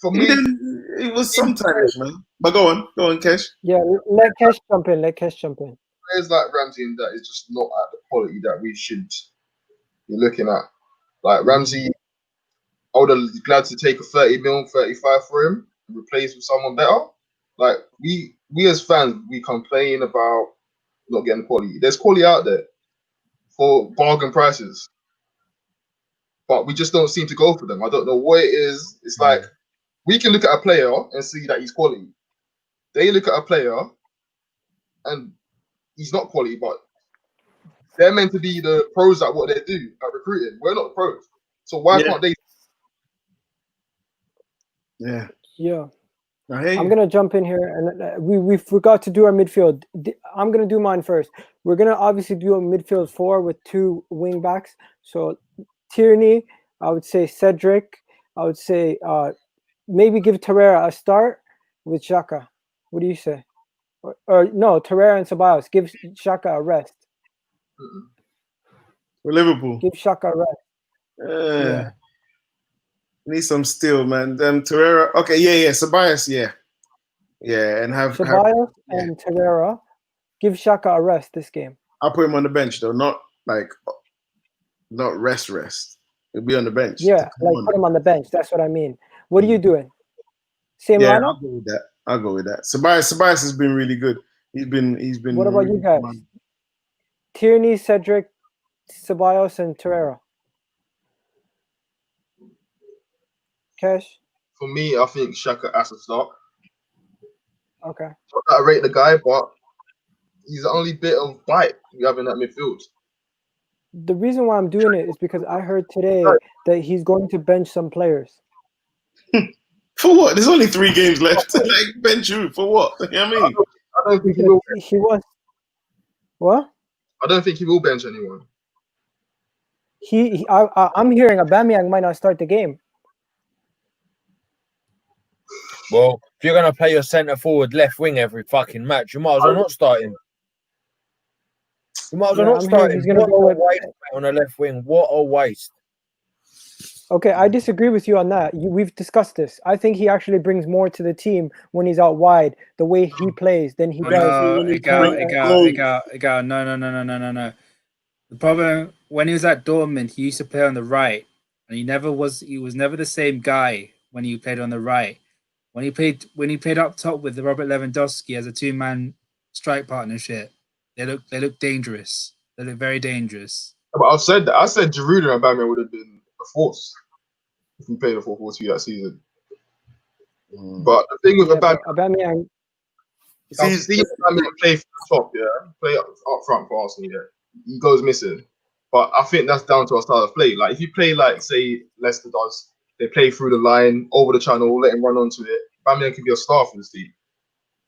For me, it was sometimes, man. But go on, Kesh. Yeah, let Kesh jump in. Players like Ramsey and that is just not at the quality that we should be looking at. Like Ramsey, I would have glad to take a 30 mil, 35 for him and replace with someone better. Like we as fans, we complain about not getting quality. There's quality out there for bargain prices, but we just don't seem to go for them. I don't know what it is. It's like we can look at a player and see that he's quality. They look at a player and he's not quality, but they're meant to be the pros at what they do at recruiting. We're not the pros, so why can't they? Yeah. I'm gonna jump in here, and we forgot to do our midfield. I'm gonna do mine first. We're gonna obviously do a midfield 4 with 2 wing backs. So Tierney, I would say Cedric. I would say maybe give Torreira a start with Xhaka. What do you say? Or no, Torreira and Ceballos. Give Xhaka a rest. For Liverpool. Give Xhaka a rest. Need some steel, man. Torreira. Okay, yeah. Ceballos, yeah, and have Ceballos and Torreira. Give Xhaka a rest this game. I'll put him on the bench though, not rest. He'll be on the bench. Yeah, put him on the bench. That's what I mean. What are you doing? Same lineup? I'll go with that. Ceballos has been really good. He's been. What about really you guys? fun. Tierney, Cedric, Ceballos, and Torreira. Cash? For me, I think Xhaka has to start. Okay. I rate the guy, but he's the only bit of bite we have in that midfield. The reason why I'm doing it is because I heard today that he's going to bench some players. For what? There's only 3 games left. Like, bench you for what? You know what I mean? I don't think he will. He was. What? I don't think he will bench anyone. I'm hearing Aubameyang might not start the game. Well, if you're going to play your centre forward left wing every fucking match, you might as well not start him. You might as well Yeah, not I'm start hearing him. he's gonna What go a with. waste, mate, on the left wing. What a waste. Okay, I disagree with you on that. We've discussed this. I think he actually brings more to the team when he's out wide, the way he plays, than he does. No, when he Egal. brings No. The problem when he was at Dortmund, he used to play on the right, and he was never the same guy when he played on the right. When he played up top with the Robert Lewandowski as a two-man strike partnership, they look dangerous. They look very dangerous. But I said Giroud and Aubameyang would have been a force if we played a 4-4-2 that season. But the thing with Aubameyang, I've seen Aubameyang play from the top, play up front for Arsenal, he goes missing. But I think that's down to our style of play. Like if you play like say Leicester does, they play through the line, over the channel, let him run onto it. Aubameyang can be a star for this team.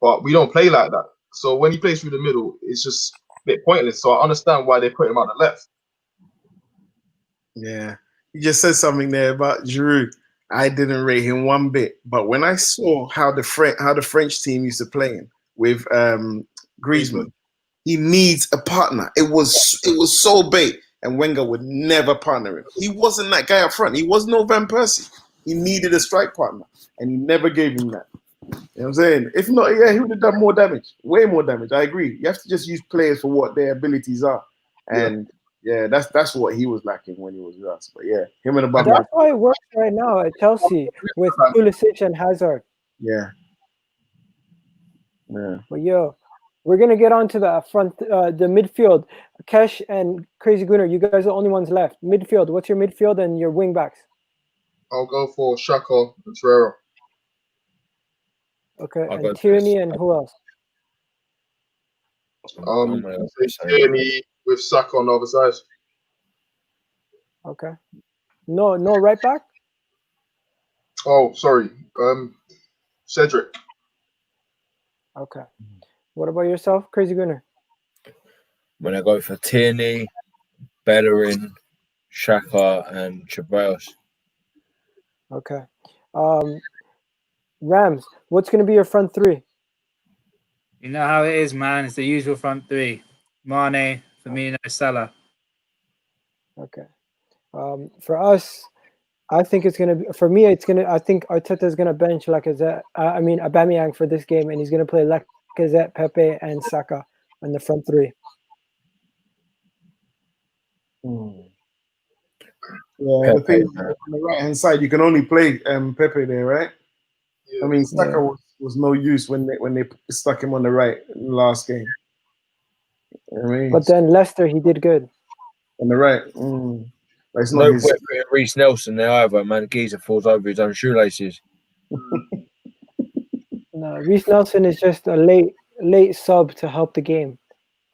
But we don't play like that. So when he plays through the middle, it's just a bit pointless. So I understand why they put him on the left. Yeah, you just said something there about Giroud. I didn't rate him one bit, but when I saw how the French team used to play him with Griezmann, he needs a partner. It was so big, and Wenger would never partner him. He wasn't that guy up front. He was no Van Persie. He needed a strike partner, and he never gave him that. You know what I'm saying? If not, yeah, he would have done more damage, way more damage. I agree. You have to just use players for what their abilities are, and. Yeah, that's what he was lacking when he was with us. But yeah, him and Aubameyang. that's why it works right now at Chelsea with Pulisic and Hazard. Yeah. But yo, we're gonna get on to the front, the midfield. Kesh and Crazy Gunner, you guys are the only ones left. Midfield. What's your midfield and your wing backs? I'll go for Xhaka and Torreira. Okay, and Tierney and who else? Tierney with Saka on the other side. Okay. No right back? Oh, sorry. Cedric. Okay. What about yourself, Crazy Gunner? I'm gonna go for Tierney, Bellerin, Xhaka, and Ceballos. Okay. Rams, what's gonna be your front three? You know how it is, man. It's the usual front three: Mane, Firmino, Salah. Okay. For us, I think it's gonna be. For me, it's gonna. I think Arteta is gonna bench Aubameyang for this game, and he's gonna play Lacazette, Pepe, and Saka in the front three. Yeah, Pepe, the thing on the right hand side, you can only play Pepe there, right? Yeah. I mean, Saka was no use when they stuck him on the right in the last game. You know what I mean? But then Leicester, he did good on the right. It's not no his... point putting Reece Nelson there either, man. Geezer falls over his own shoelaces. No, Reece Nelson is just a late sub to help the game.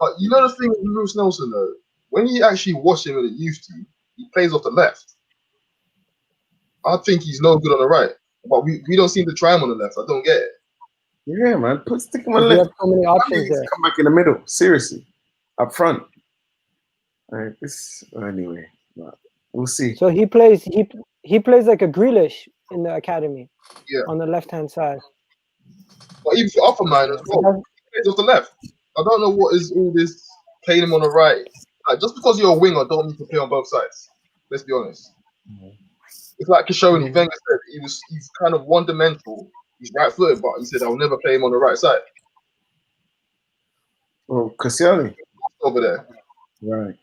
But you know the thing with Reece Nelson though, when you actually watch him in the youth team, he plays off the left. I think he's no good on the right, but we don't seem to try him on the left. I don't get it. Yeah, man, stick him on the left. We have so many options there. Come back in the middle, seriously, up front. All right, anyway, we'll see. So he plays like a Grealish in the academy. Yeah, on the left hand side. But even for upper man as well, he plays off the left. I don't know what is all this playing him on the right. Like, just because you're a winger, don't mean to play on both sides. Let's be honest. It's like Kishoni. Wenger said he's kind of one-dimensional. He's right-footed, but he said I'll never play him on the right side. Oh, Koscielny over there. Right.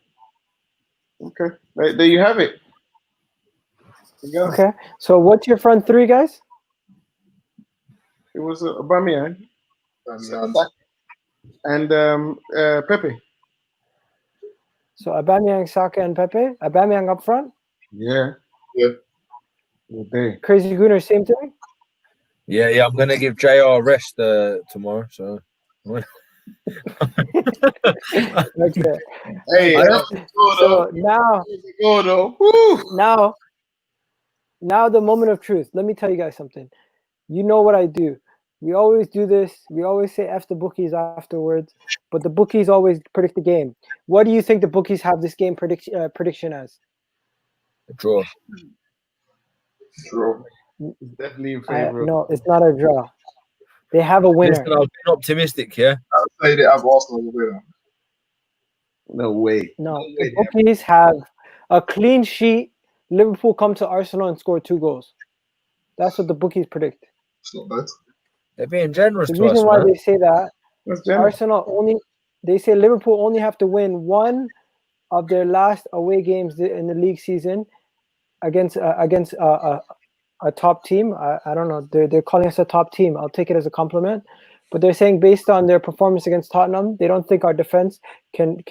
Okay. Right, there you have it. There you go. Okay. So what's your front three, guys? It was Aubameyang and Pepe. So Aubameyang, Saka, and Pepe. Aubameyang up front. Yeah. Crazy Gunner, same thing. Yeah. I'm gonna give JR a rest tomorrow. So. Okay. Hey. So now the moment of truth. Let me tell you guys something. You know what I do. We always do this. We always say F the bookies afterwards, but the bookies always predict the game. What do you think the bookies have this game prediction as? A draw. It's definitely in favor. No, it's not a draw. They have a winner. Listen, I've been optimistic, yeah. I'll say they have Arsenal as a winner. No way. No, way the they have. bookies have a clean sheet. Liverpool come to Arsenal and score 2 goals. That's what the bookies predict. It's not bad. They're being generous The to us, reason why man. they say that, That's generous. Arsenal only, they say Liverpool only have to win one of their last away games in the league season against a top team. I don't know. They're calling us a top team. I'll take it as a compliment. But they're saying based on their performance against Tottenham, they don't think our defense can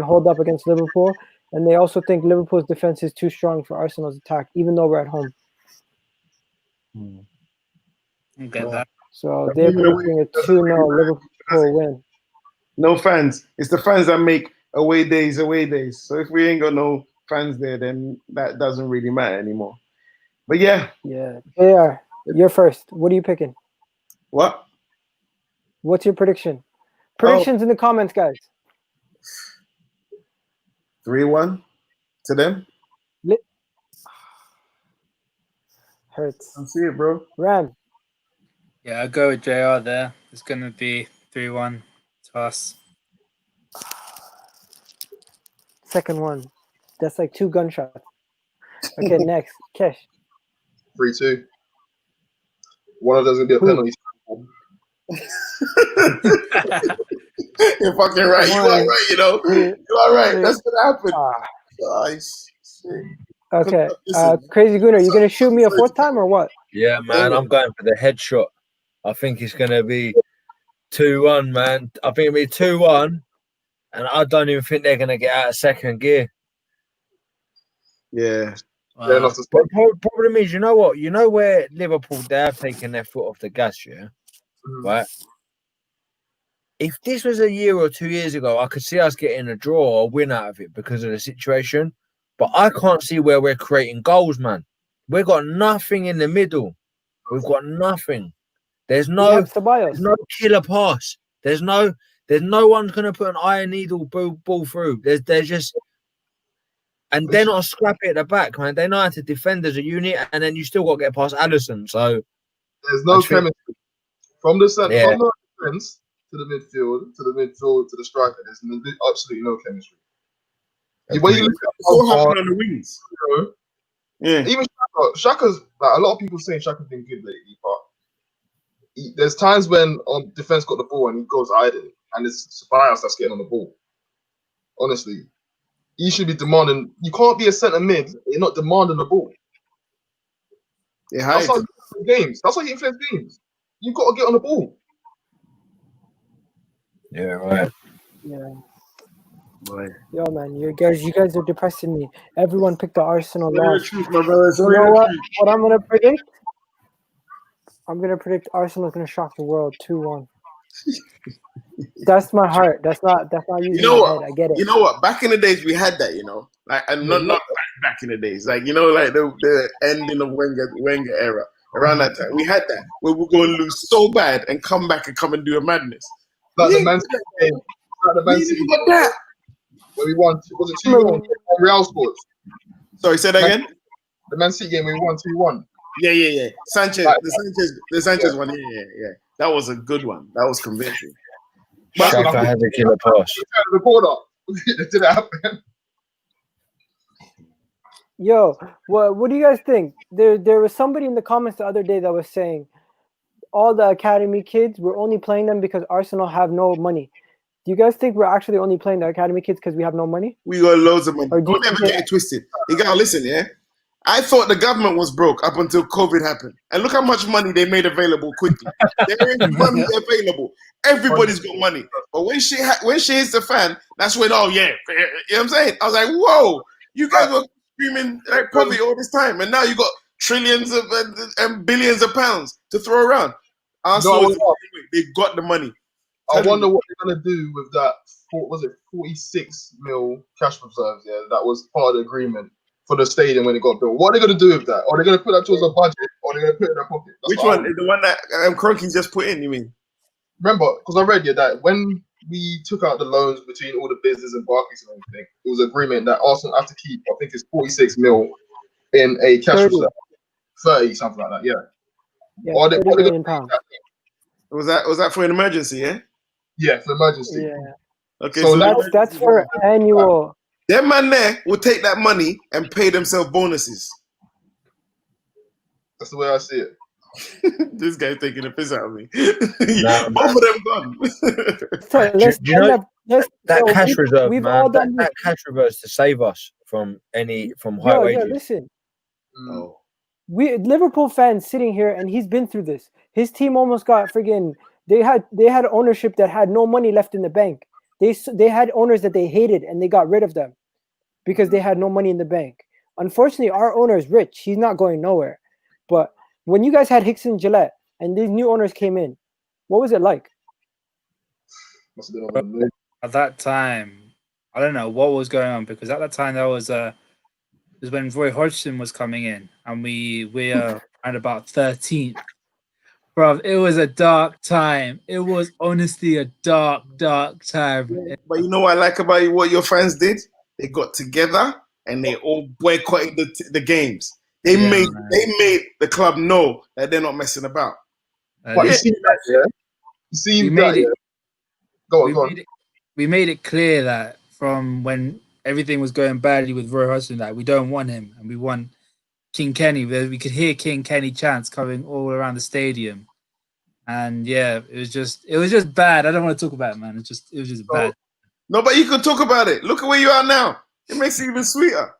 hold up against Liverpool. And they also think Liverpool's defense is too strong for Arsenal's attack, even though we're at home. You get that. So they're predicting a 2-0 Liverpool win. No fans. It's the fans that make away days. So if we ain't got no fans there, then that doesn't really matter anymore. But yeah. Yeah, they are. You're first. What are you picking? What? What's your prediction? Predictions in the comments, guys. 3-1 to them. Hurts. I see it, bro. Ram. Yeah, I'll go with JR there. It's going to be 3-1 to us. Second one. That's like 2 gunshots. Okay, next. Kesh. 3-2. One of those will be a penalty. You're fucking right. You are right, you know. You are right. That's what happened. Nice. Okay. Crazy Gooner, you going to shoot me a 4th time or what? Yeah, man, I'm going for the headshot. I think it's going to be 2-1, man. I think it'll be 2-1, and I don't even think they're going to get out of second gear. Yeah. The problem is, you know what? You know where Liverpool, they have taken their foot off the gas, yeah? Right? If this was a year or 2 years ago, I could see us getting a draw or win out of it because of the situation. But I can't see where we're creating goals, man. We've got nothing in the middle. We've got nothing. There's no killer pass. There's no one's gonna put an iron needle ball through. There's just, and they're not scrappy at the back, man. They know how to defend as a unit, and then you still got to get past Alisson. So there's no chemistry from the center, from the defense to the midfield, to the striker. There's absolutely no chemistry. When you look at what happened on the wings, yeah. Even Shaka's like, a lot of people saying Shaka's been good lately, but there's times when defense got the ball and he goes hiding, and it's Ceballos that's getting on the ball. Honestly, he should be demanding. You can't be a centre mid. You're not demanding the ball. Yeah, that's how you influence games. That's how you influence games. You got to get on the ball. Yeah, right. Yeah. Boy. Yo, man, you guys are depressing me. Everyone picked the Arsenal loss. Truth, my brother. You know what? What I'm gonna predict? I'm gonna predict Arsenal's gonna shock the world 2-1. That's my heart. That's not using my head. I get it. You know what? Back in the days, we had that. You know, like, and not back in the days, like, you know, like the ending of Wenger era. Around that time, we had that where we're going to lose so bad and come back and come and do a madness. Like the Man City game. Like the Man City got that. Where we won, was it 2-1? Real scores. Sorry, say that again. The Man City game, we won 2-1. Yeah. Sanchez, the Sanchez one. Yeah. That was a good one. That was convincing. Shaka had a killer pass. Reporter, did it happen? Yo, what do you guys think? There was somebody in the comments the other day that was saying all the academy kids, we're only playing them because Arsenal have no money. Do you guys think we're actually only playing the academy kids because we have no money? We got loads of money. Don't ever get it twisted. You gotta listen, yeah? I thought the government was broke up until COVID happened. And look how much money they made available quickly. There is money available. Everybody's got money. But when she hits the fan, that's when, oh yeah. You know what I'm saying? I was like, whoa, you guys were screaming like poverty all this time. And now you got trillions of and billions of pounds to throw around. Arsenal, they got the money. I wonder what they're going to do with that, was it 46 mil cash reserves, yeah? That was part of the agreement for the stadium when it got built. What are they going to do with that? Are they going to put that towards a budget, or are they going to put it in their pocket? Which one? The one that Kroenke just put in, you mean? Remember, because I read that when we took out the loans between all the business and Barclays and everything, it was agreement that Arsenal have to keep, I think it's 46 mil in a cash 30. reserve. 30, something like that, yeah. Yeah, 30 million pounds. Was that for an emergency, yeah? Yeah, for emergency. Yeah. Okay, So That's for annual. Them man there will take that money and pay themselves bonuses. that's the way I see it. This guy's taking a piss out of me. Nah, Both of them gone. Let's Do you know that yo, cash reserve, we've man? all done That cash reserve to save us from high wages. listen. Oh. We Liverpool fans sitting here, and he's been through this. His team almost got friggin' they had ownership that had no money left in the bank. They had owners that they hated, and they got rid of them because they had no money in the bank. Unfortunately, our owner is rich. He's not going nowhere. But when you guys had Hickson Gillette and these new owners came in, what was it like? Must have been on the moon. At that time, I don't know what was going on, because at that time that was when Roy Hodgson was coming in, and we are around about 13th. Bro, it was a dark time. It was honestly a dark time. Yeah, but you know what I like about what your fans did? They got together and they all boycotted the games. They made the club know that they're not messing about. But you see that, yeah? You see that, yeah? Go on. We made it clear that from when everything was going badly with Roy Hodgson, that we don't want him, and we want King Kenny. We could hear King Kenny chants coming all around the stadium, and yeah, it was just bad. I don't want to talk about it, man. It was just bad. No, but you can talk about it. Look at where you are now. It makes it even sweeter.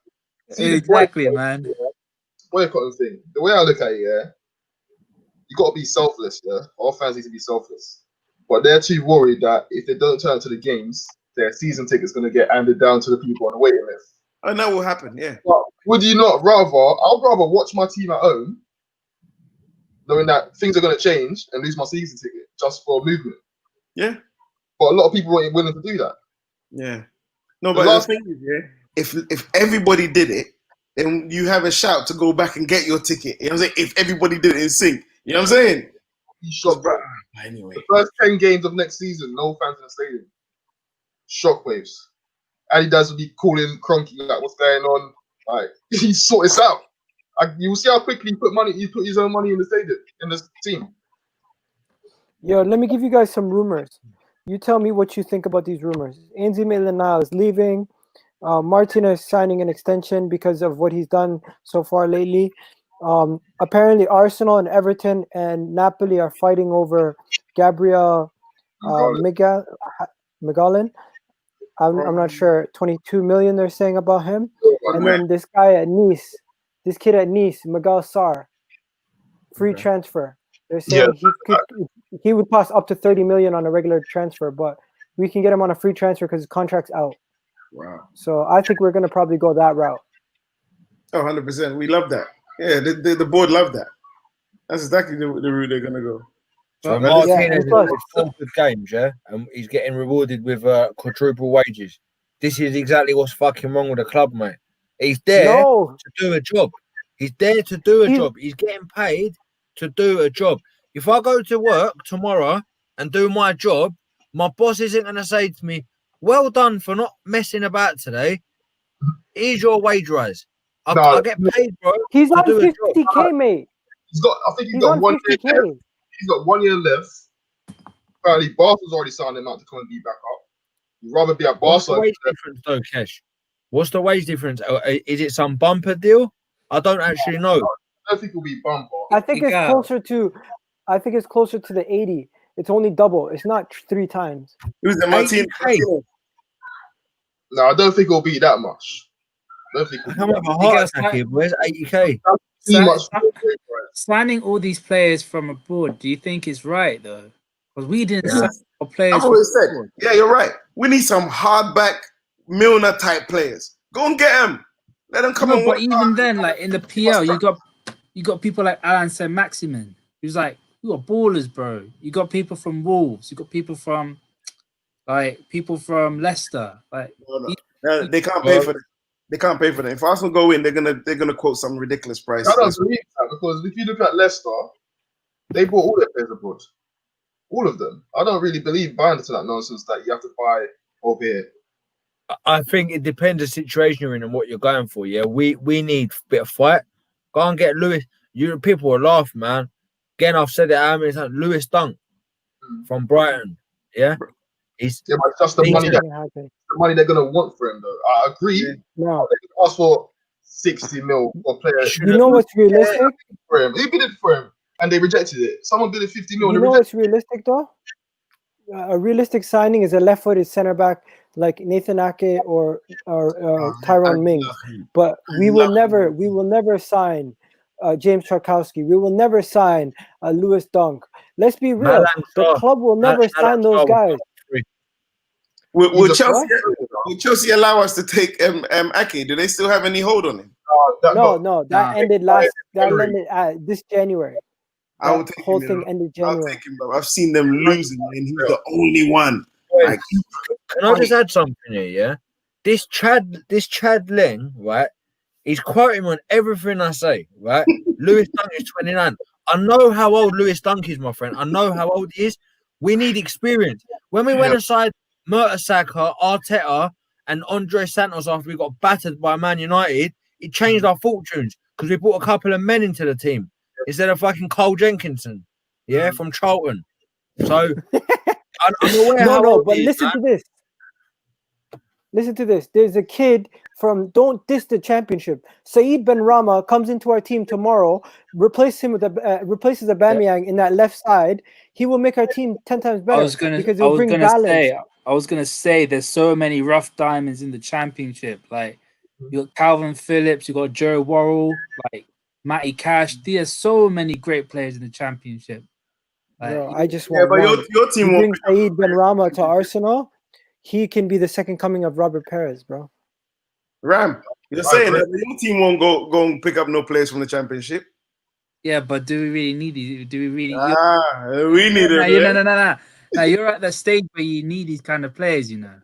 See, Exactly, man. Boycotting thing. The way I look at it, yeah, you got to be selfless, yeah? All fans need to be selfless. But they're too worried that if they don't turn to the games, their season ticket's going to get handed down to the people on the waiting list. I know what happened, yeah. But would you not rather, I'd rather watch my team at home, knowing that things are going to change, and lose my season ticket just for movement. Yeah. But a lot of people ain't willing to do that. Yeah. No, but the thing is, yeah, if everybody did it, then you have a shout to go back and get your ticket. You know what I'm saying? If everybody did it in sync. You know what I'm saying? Shock, bro. Anyway. The first 10 games of next season, no fans in the stadium. Shockwaves. Adidas will be calling Cronky like, what's going on? Like, he sort this out. You will see how quickly he put his own money in the stadium, in the team. Yo, let me give you guys some rumors. You tell me what you think about these rumors. Ainsley Maitland-Niles is leaving. Martinez signing an extension because of what he's done so far lately. Apparently, Arsenal and Everton and Napoli are fighting over Gabriel Magallan. I'm not sure. 22 million they're saying about him. And then this guy at Nice, this kid at Nice, Miguel Sarr, free transfer. They're saying he would cost up to 30 million on a regular transfer, but we can get him on a free transfer because his contract's out. Wow. So I think we're going to probably go that route. Oh, 100%. We love that. Yeah, the board love that. That's exactly the route they're going to go. So Martinez has played 4 good games, yeah? And he's getting rewarded with quadruple wages. This is exactly what's fucking wrong with the club, mate. He's there to do a job. He's there to do a job. He's getting paid to do a job. If I go to work tomorrow and do my job, my boss isn't going to say to me, well done for not messing about today. Here's your wage rise. I get paid, bro. He's on 50K, mate. I think he's got 1 year left. He's got 1 year left. Apparently, Barca's already signed him out to come and be back up. You'd rather be at Barca. What's the wage difference, though, Kesh? What's the wage difference? Is it some bumper deal? I don't actually know. I don't think it'll be bumper. I think it's closer to the 80. It's only double. It's not 3 times. Who's the Martinez? No, I don't think it'll be that much. I don't think it'll be that much. Heart attack here, where's 80K? Signing all these players from abroad, do you think is right though? Because we didn't sign our players. I've always said, yeah, you're right. We need some hardback Milner type players. Go and get them. Let them come on. But even then, like in the PL, you got people like Alan Saint-Maximin, who's like, you got ballers, bro. You got people from Wolves. You got people from Leicester. Like no, they can't pay for that. They can't pay for that. If Arsenal go in, they're gonna quote some ridiculous price. I don't believe that, because if you look at Leicester, they bought all their players abroad. All of them. I don't really believe buying into that nonsense that you have to buy over here. I think it depends the situation you're in and what you're going for. Yeah, we need a bit of fight. Go and get Luiz. People will laugh, man. Again, I've said it how many times. Luiz Dunk from Brighton. Yeah, He's Yeah, but it's just the He's money Not that gonna happen. the money they're gonna want for him, though. I agree. Yeah. No. They can ask for 60 mil for a player. You know what's realistic? For him, who bid it for him, and they rejected it. Someone bid it 50 mil. You And they know rejected what's realistic though? A realistic signing is a left-footed center back like Nathan Ake or Tyrone Mings. But we will never sign James Tarkowski. We will never sign Lewis Dunk. Let's be real. Malang The Sarr. club will never sign those guys. Will He's a Chelsea player. will Chelsea allow us to take Ake? Do they still have any hold on him? No, that ended January. this January. I will That take whole him. thing ended I'll January. take him, bro. I've seen them losing, and he's the only one. Like, Can I just add something here? Yeah, this Chad Ling, right? He's quoting on everything I say, right? Lewis Dunk is 29. I know how old Lewis Dunk is, my friend. I know how old he is. We need experience. When we went aside Mertesacker, Arteta, and Andre Santos after we got battered by Man United, it changed our fortunes because we brought a couple of men into the team instead of fucking Cole Jenkinson, from Charlton. So I'm aware how old But he is, listen man. to this. Listen to this. There's a kid from don't diss the championship. Saeed Ben Rama comes into our team tomorrow, replaces Aubameyang in that left side. He will make our team 10 times better because he'll bring balance. I was gonna say there's so many rough diamonds in the championship. Like you got Calvin Phillips, you got Joe Worrell, like Matty Cash. There's so many great players in the championship. Like, Bro, I just want but one. your team You won't bring Saeed Ben Rama to Arsenal, he can be the second coming of Robert Perez, bro. Ram. You're saying that your team won't go and pick up no players from the championship. yeah, but do we really need these? Do we really? We need it. No. Now you're at the stage where you need these kind of players, you know.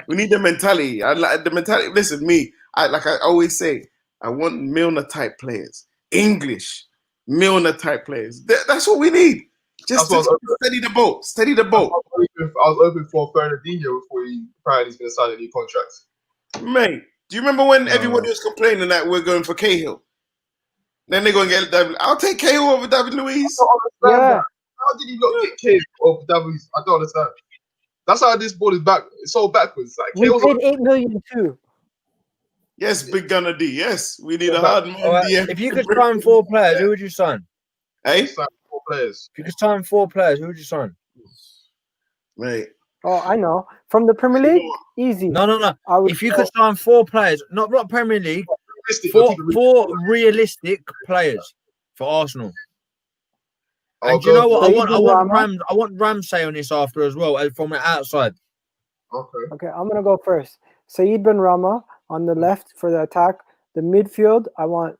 We need the mentality. I like the mentality. Listen, me. I always say, I want Milner type players, English Milner type players. That's what we need. Just to steady the boat. Steady the boat. I was open for Fernandinho before he apparently he's going to sign a new contract. Mate, do you remember when everybody was complaining that we're going for Cahill? Then they're going to get David. I'll take Cahill over David Luiz. Yeah. How did he not get Cahill over David Luiz? I don't understand. That's how this ball is back. It's all backwards. Like, we paid $8 million too. Yes, big gunner D. Yes, we need a hard man. Right. If you could sign 4 players, who would you sign? Hey? Sign 4 players. If you could sign 4 players, who would you sign? Mate. Oh, I know. From the Premier League, easy. No. If you could sign 4 players, not Premier League, 4 realistic players for Arsenal. And do you know what? I want Ramsey on this after as well, from the outside. Okay, I'm gonna go first. Saeed Ben Rama on the left for the attack. The midfield, I would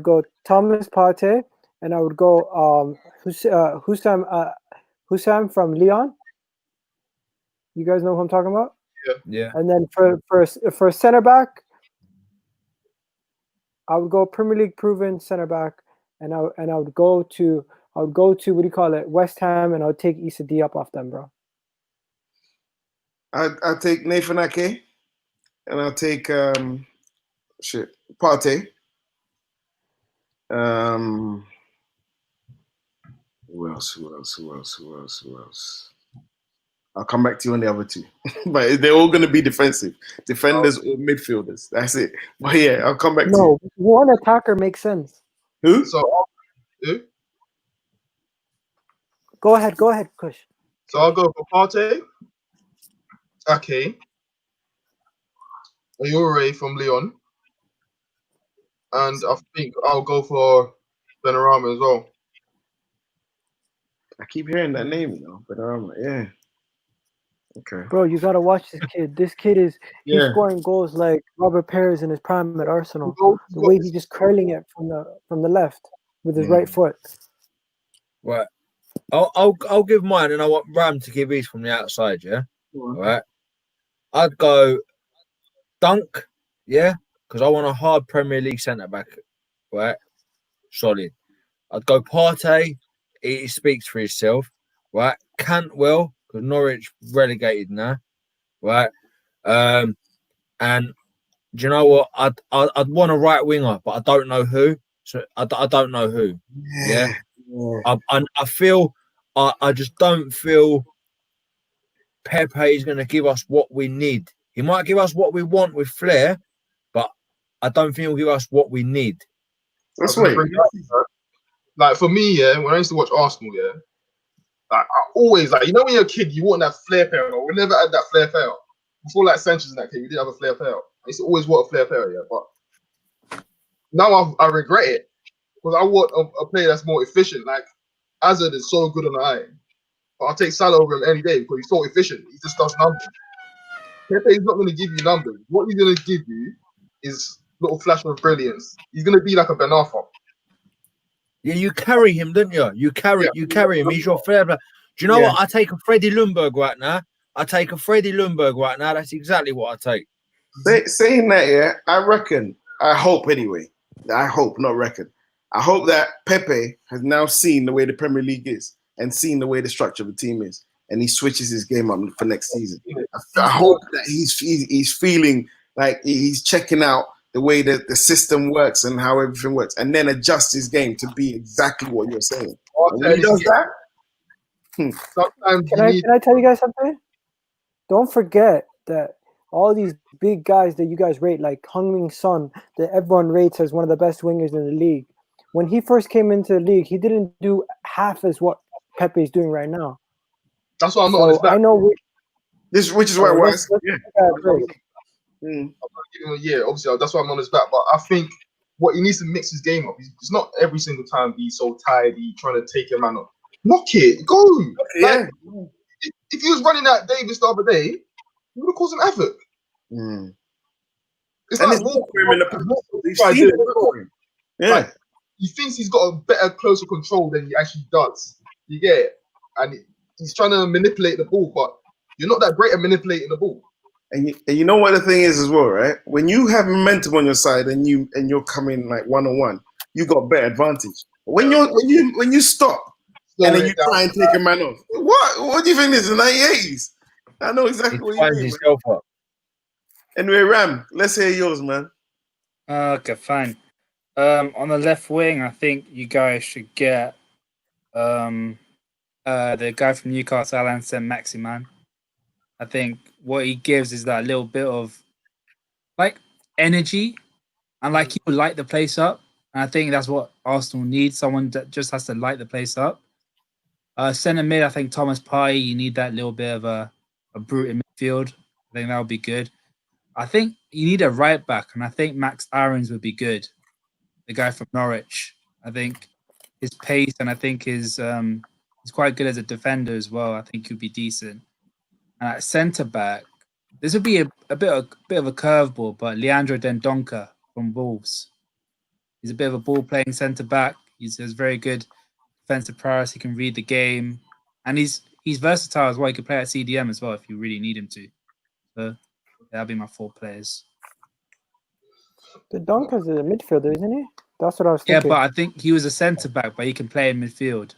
go Thomas Partey, and I would go Hussam from Lyon. You guys know who I'm talking about? Yeah. And then for center back, I would go Premier League proven center back, and I would go to what do you call it, West Ham, and I would take Issa Diop off them, bro. I'll take Nathan Ake, and I'll take Partey. Who else? I'll come back to you on the other 2. But they're all going to be defensive. Defenders or midfielders. That's it. But yeah, I'll come back to you. No, one attacker makes sense. Who? Go ahead, Kush. So I'll go for Partey. Okay. Ayure from Lyon. And I think I'll go for Benrahma as well. I keep hearing that name, Benrahma. Yeah. Okay. Bro, you gotta watch this kid. This kid he's scoring goals like Robert Perez in his prime at Arsenal. The way he's just curling it from the left with his right foot. Right. I'll give mine, and I want Ram to give his from the outside. Yeah. All right. I'd go Dunk. Yeah, because I want a hard Premier League centre back. Right. Solid. I'd go Partey. He speaks for himself. Right. Cantwell, because Norwich relegated now. Right. And do you know what? I'd want a right winger, but I don't know who. So I don't know who. Yeah. I feel I just don't feel Pepe is going to give us what we need. He might give us what we want with flair, but I don't think he'll give us what we need. That's right. Like for me, yeah, when I used to watch Arsenal, yeah, like I always like, you know, when you're a kid, you want that flair player. We never had that flair player before, like Sanchez in that case. We didn't have a flair player. I used to always want a flair player, yeah. But now I regret it because I want a player that's more efficient. Like Hazard is so good on the eye, but I'll take Salah over him any day because he's so efficient. He just does numbers. Pepe is not going to give you numbers. What he's going to give you is little flash of brilliance. He's going to be like a Ben Arfa. Yeah, you carry him, don't you? You carry him. He's your flair player. Do you know what? I take a Freddie Ljungberg right now. That's exactly what I take. Saying that, yeah, I hope anyway. I hope, not reckon. I hope that Pepe has now seen the way the Premier League is and seen the way the structure of the team is, and he switches his game up for next season. I hope that he's feeling like he's checking out the way that the system works and how everything works, and then adjust his game to be exactly what you're saying. And when he does that, sometimes can I tell you guys something? Don't forget that all these big guys that you guys rate, like Heung-min Son, that everyone rates as one of the best wingers in the league. When he first came into the league, he didn't do half as what Pepe is doing right now. That's why I'm not on his back. I know which is why yeah, obviously that's why I'm on his back. But I think what he needs to mix his game up. It's not every single time be so tidy trying to take a man up. Knock it, go. Yeah. Like, if he was running at Davis the other day, he would have caused him havoc. It's and like yeah. He thinks he's got a better, closer control than he actually does. You get it? And he's trying to manipulate the ball, but you're not that great at manipulating the ball. And you know what the thing is as well, right? When you have momentum on your side and you're coming like 1-on-1, you got better advantage. When you stop and then you try and take a man off, what do you think this is the 1980s? I know exactly what you mean. Anyway, Ram, let's hear yours, man. Okay, fine. On the left wing, I think you guys should get the guy from Newcastle, Alan Saint-Maximin. I think what he gives is that little bit of like energy and like he will light the place up. And I think that's what Arsenal needs, someone that just has to light the place up. Centre mid, I think Thomas Partey, you need that little bit of a brute in midfield. I think that would be good. I think you need a right back, and I think Max Aarons would be good. The guy from Norwich. I think his pace and I think he's quite good as a defender as well. I think he'd be decent. And at centre back, this would be a bit of a curveball, but Leandro Dendoncker from Wolves. He's a bit of a ball playing centre back. He has very good defensive prowess. He can read the game, and he's versatile as well. He could play at CDM as well if you really need him to. So that'll be my 4 players. Donker's a midfielder, isn't he? That's what I was thinking. Yeah, but I think he was a centre back, but he can play in midfield.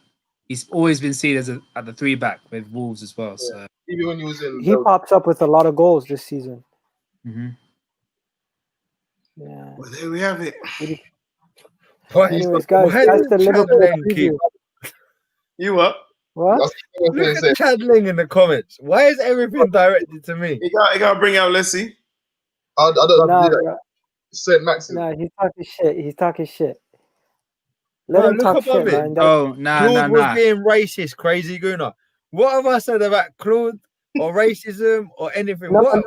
He's always been seen as at the 3 back with Wolves as well. So even when he was in, he pops up with a lot of goals this season. Mm-hmm. Yeah. Well, there we have it. Anyways, guys, that's the Liverpool preview. You up? What? Look at Chad Ling in the comments. Why is everything directed to me? You got to bring out Lessie. I don't have to do that. Saint-Maximin. No, he's talking shit. Let him talk shit, man. Claude was being racist, crazy gooner. What have I said about Claude or racism or anything? No.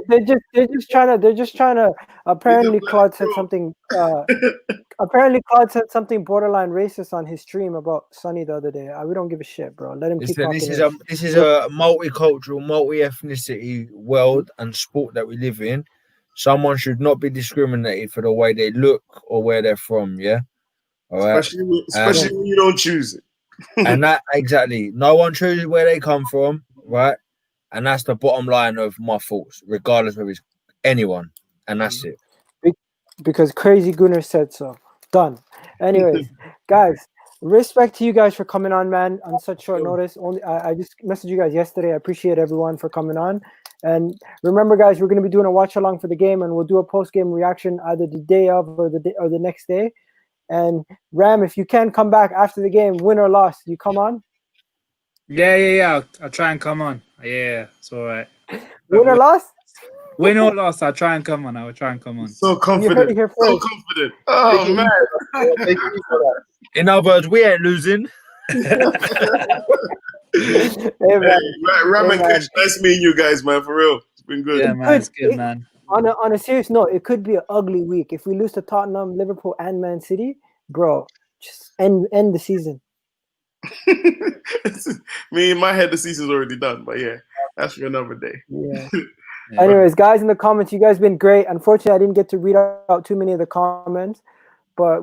They're just trying to. Apparently, Claude said something. Apparently, Claude said something borderline racist on his stream about Sonny the other day. We don't give a shit, bro. Let him keep talking. This is a multicultural, multi-ethnicity world and sport that we live in. Someone should not be discriminated for the way they look or where they're from. Yeah. All right. Especially when you don't choose it. And that exactly, no one chooses where they come from, right? And that's the bottom line of my thoughts, regardless of it's anyone. And that's it. Because Crazy Gunner said so. Done. Anyways, guys, respect to you guys for coming on, man, on such short notice. I just messaged you guys yesterday. I appreciate everyone for coming on. And remember, guys, we're going to be doing a watch along for the game, and we'll do a post game reaction either the day of or the next day. And Ram, if you can come back after the game, win or loss, you come on. Yeah. I'll try and come on. Yeah, it's all right. Win or loss? Win or loss, I'll try and come on. I will try and come on. So You heard confident. it here So first. confident. Oh, man. Take it easy for that. In other words, we ain't losing. Hey, Hey, man. Ram Hey, and man. Cash, nice meeting you guys, man, for real. It's been good. Yeah, man, it's good, man. On a serious note, it could be an ugly week if we lose to Tottenham, Liverpool, and Man City, bro. Just end the season. Me, in my head, the season's already done, but yeah, that's for another day. Yeah. Yeah. Anyways, guys, in the comments, you guys been great. Unfortunately, I didn't get to read out too many of the comments, but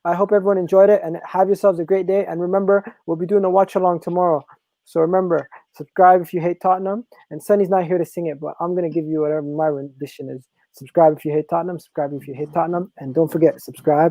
I hope everyone enjoyed it and have yourselves a great day. And remember, we'll be doing a watch along tomorrow. So remember, subscribe if you hate Tottenham. And Sonny's not here to sing it, but I'm gonna give you whatever my rendition is. Subscribe if you hate Tottenham. Subscribe if you hate Tottenham, and don't forget, subscribe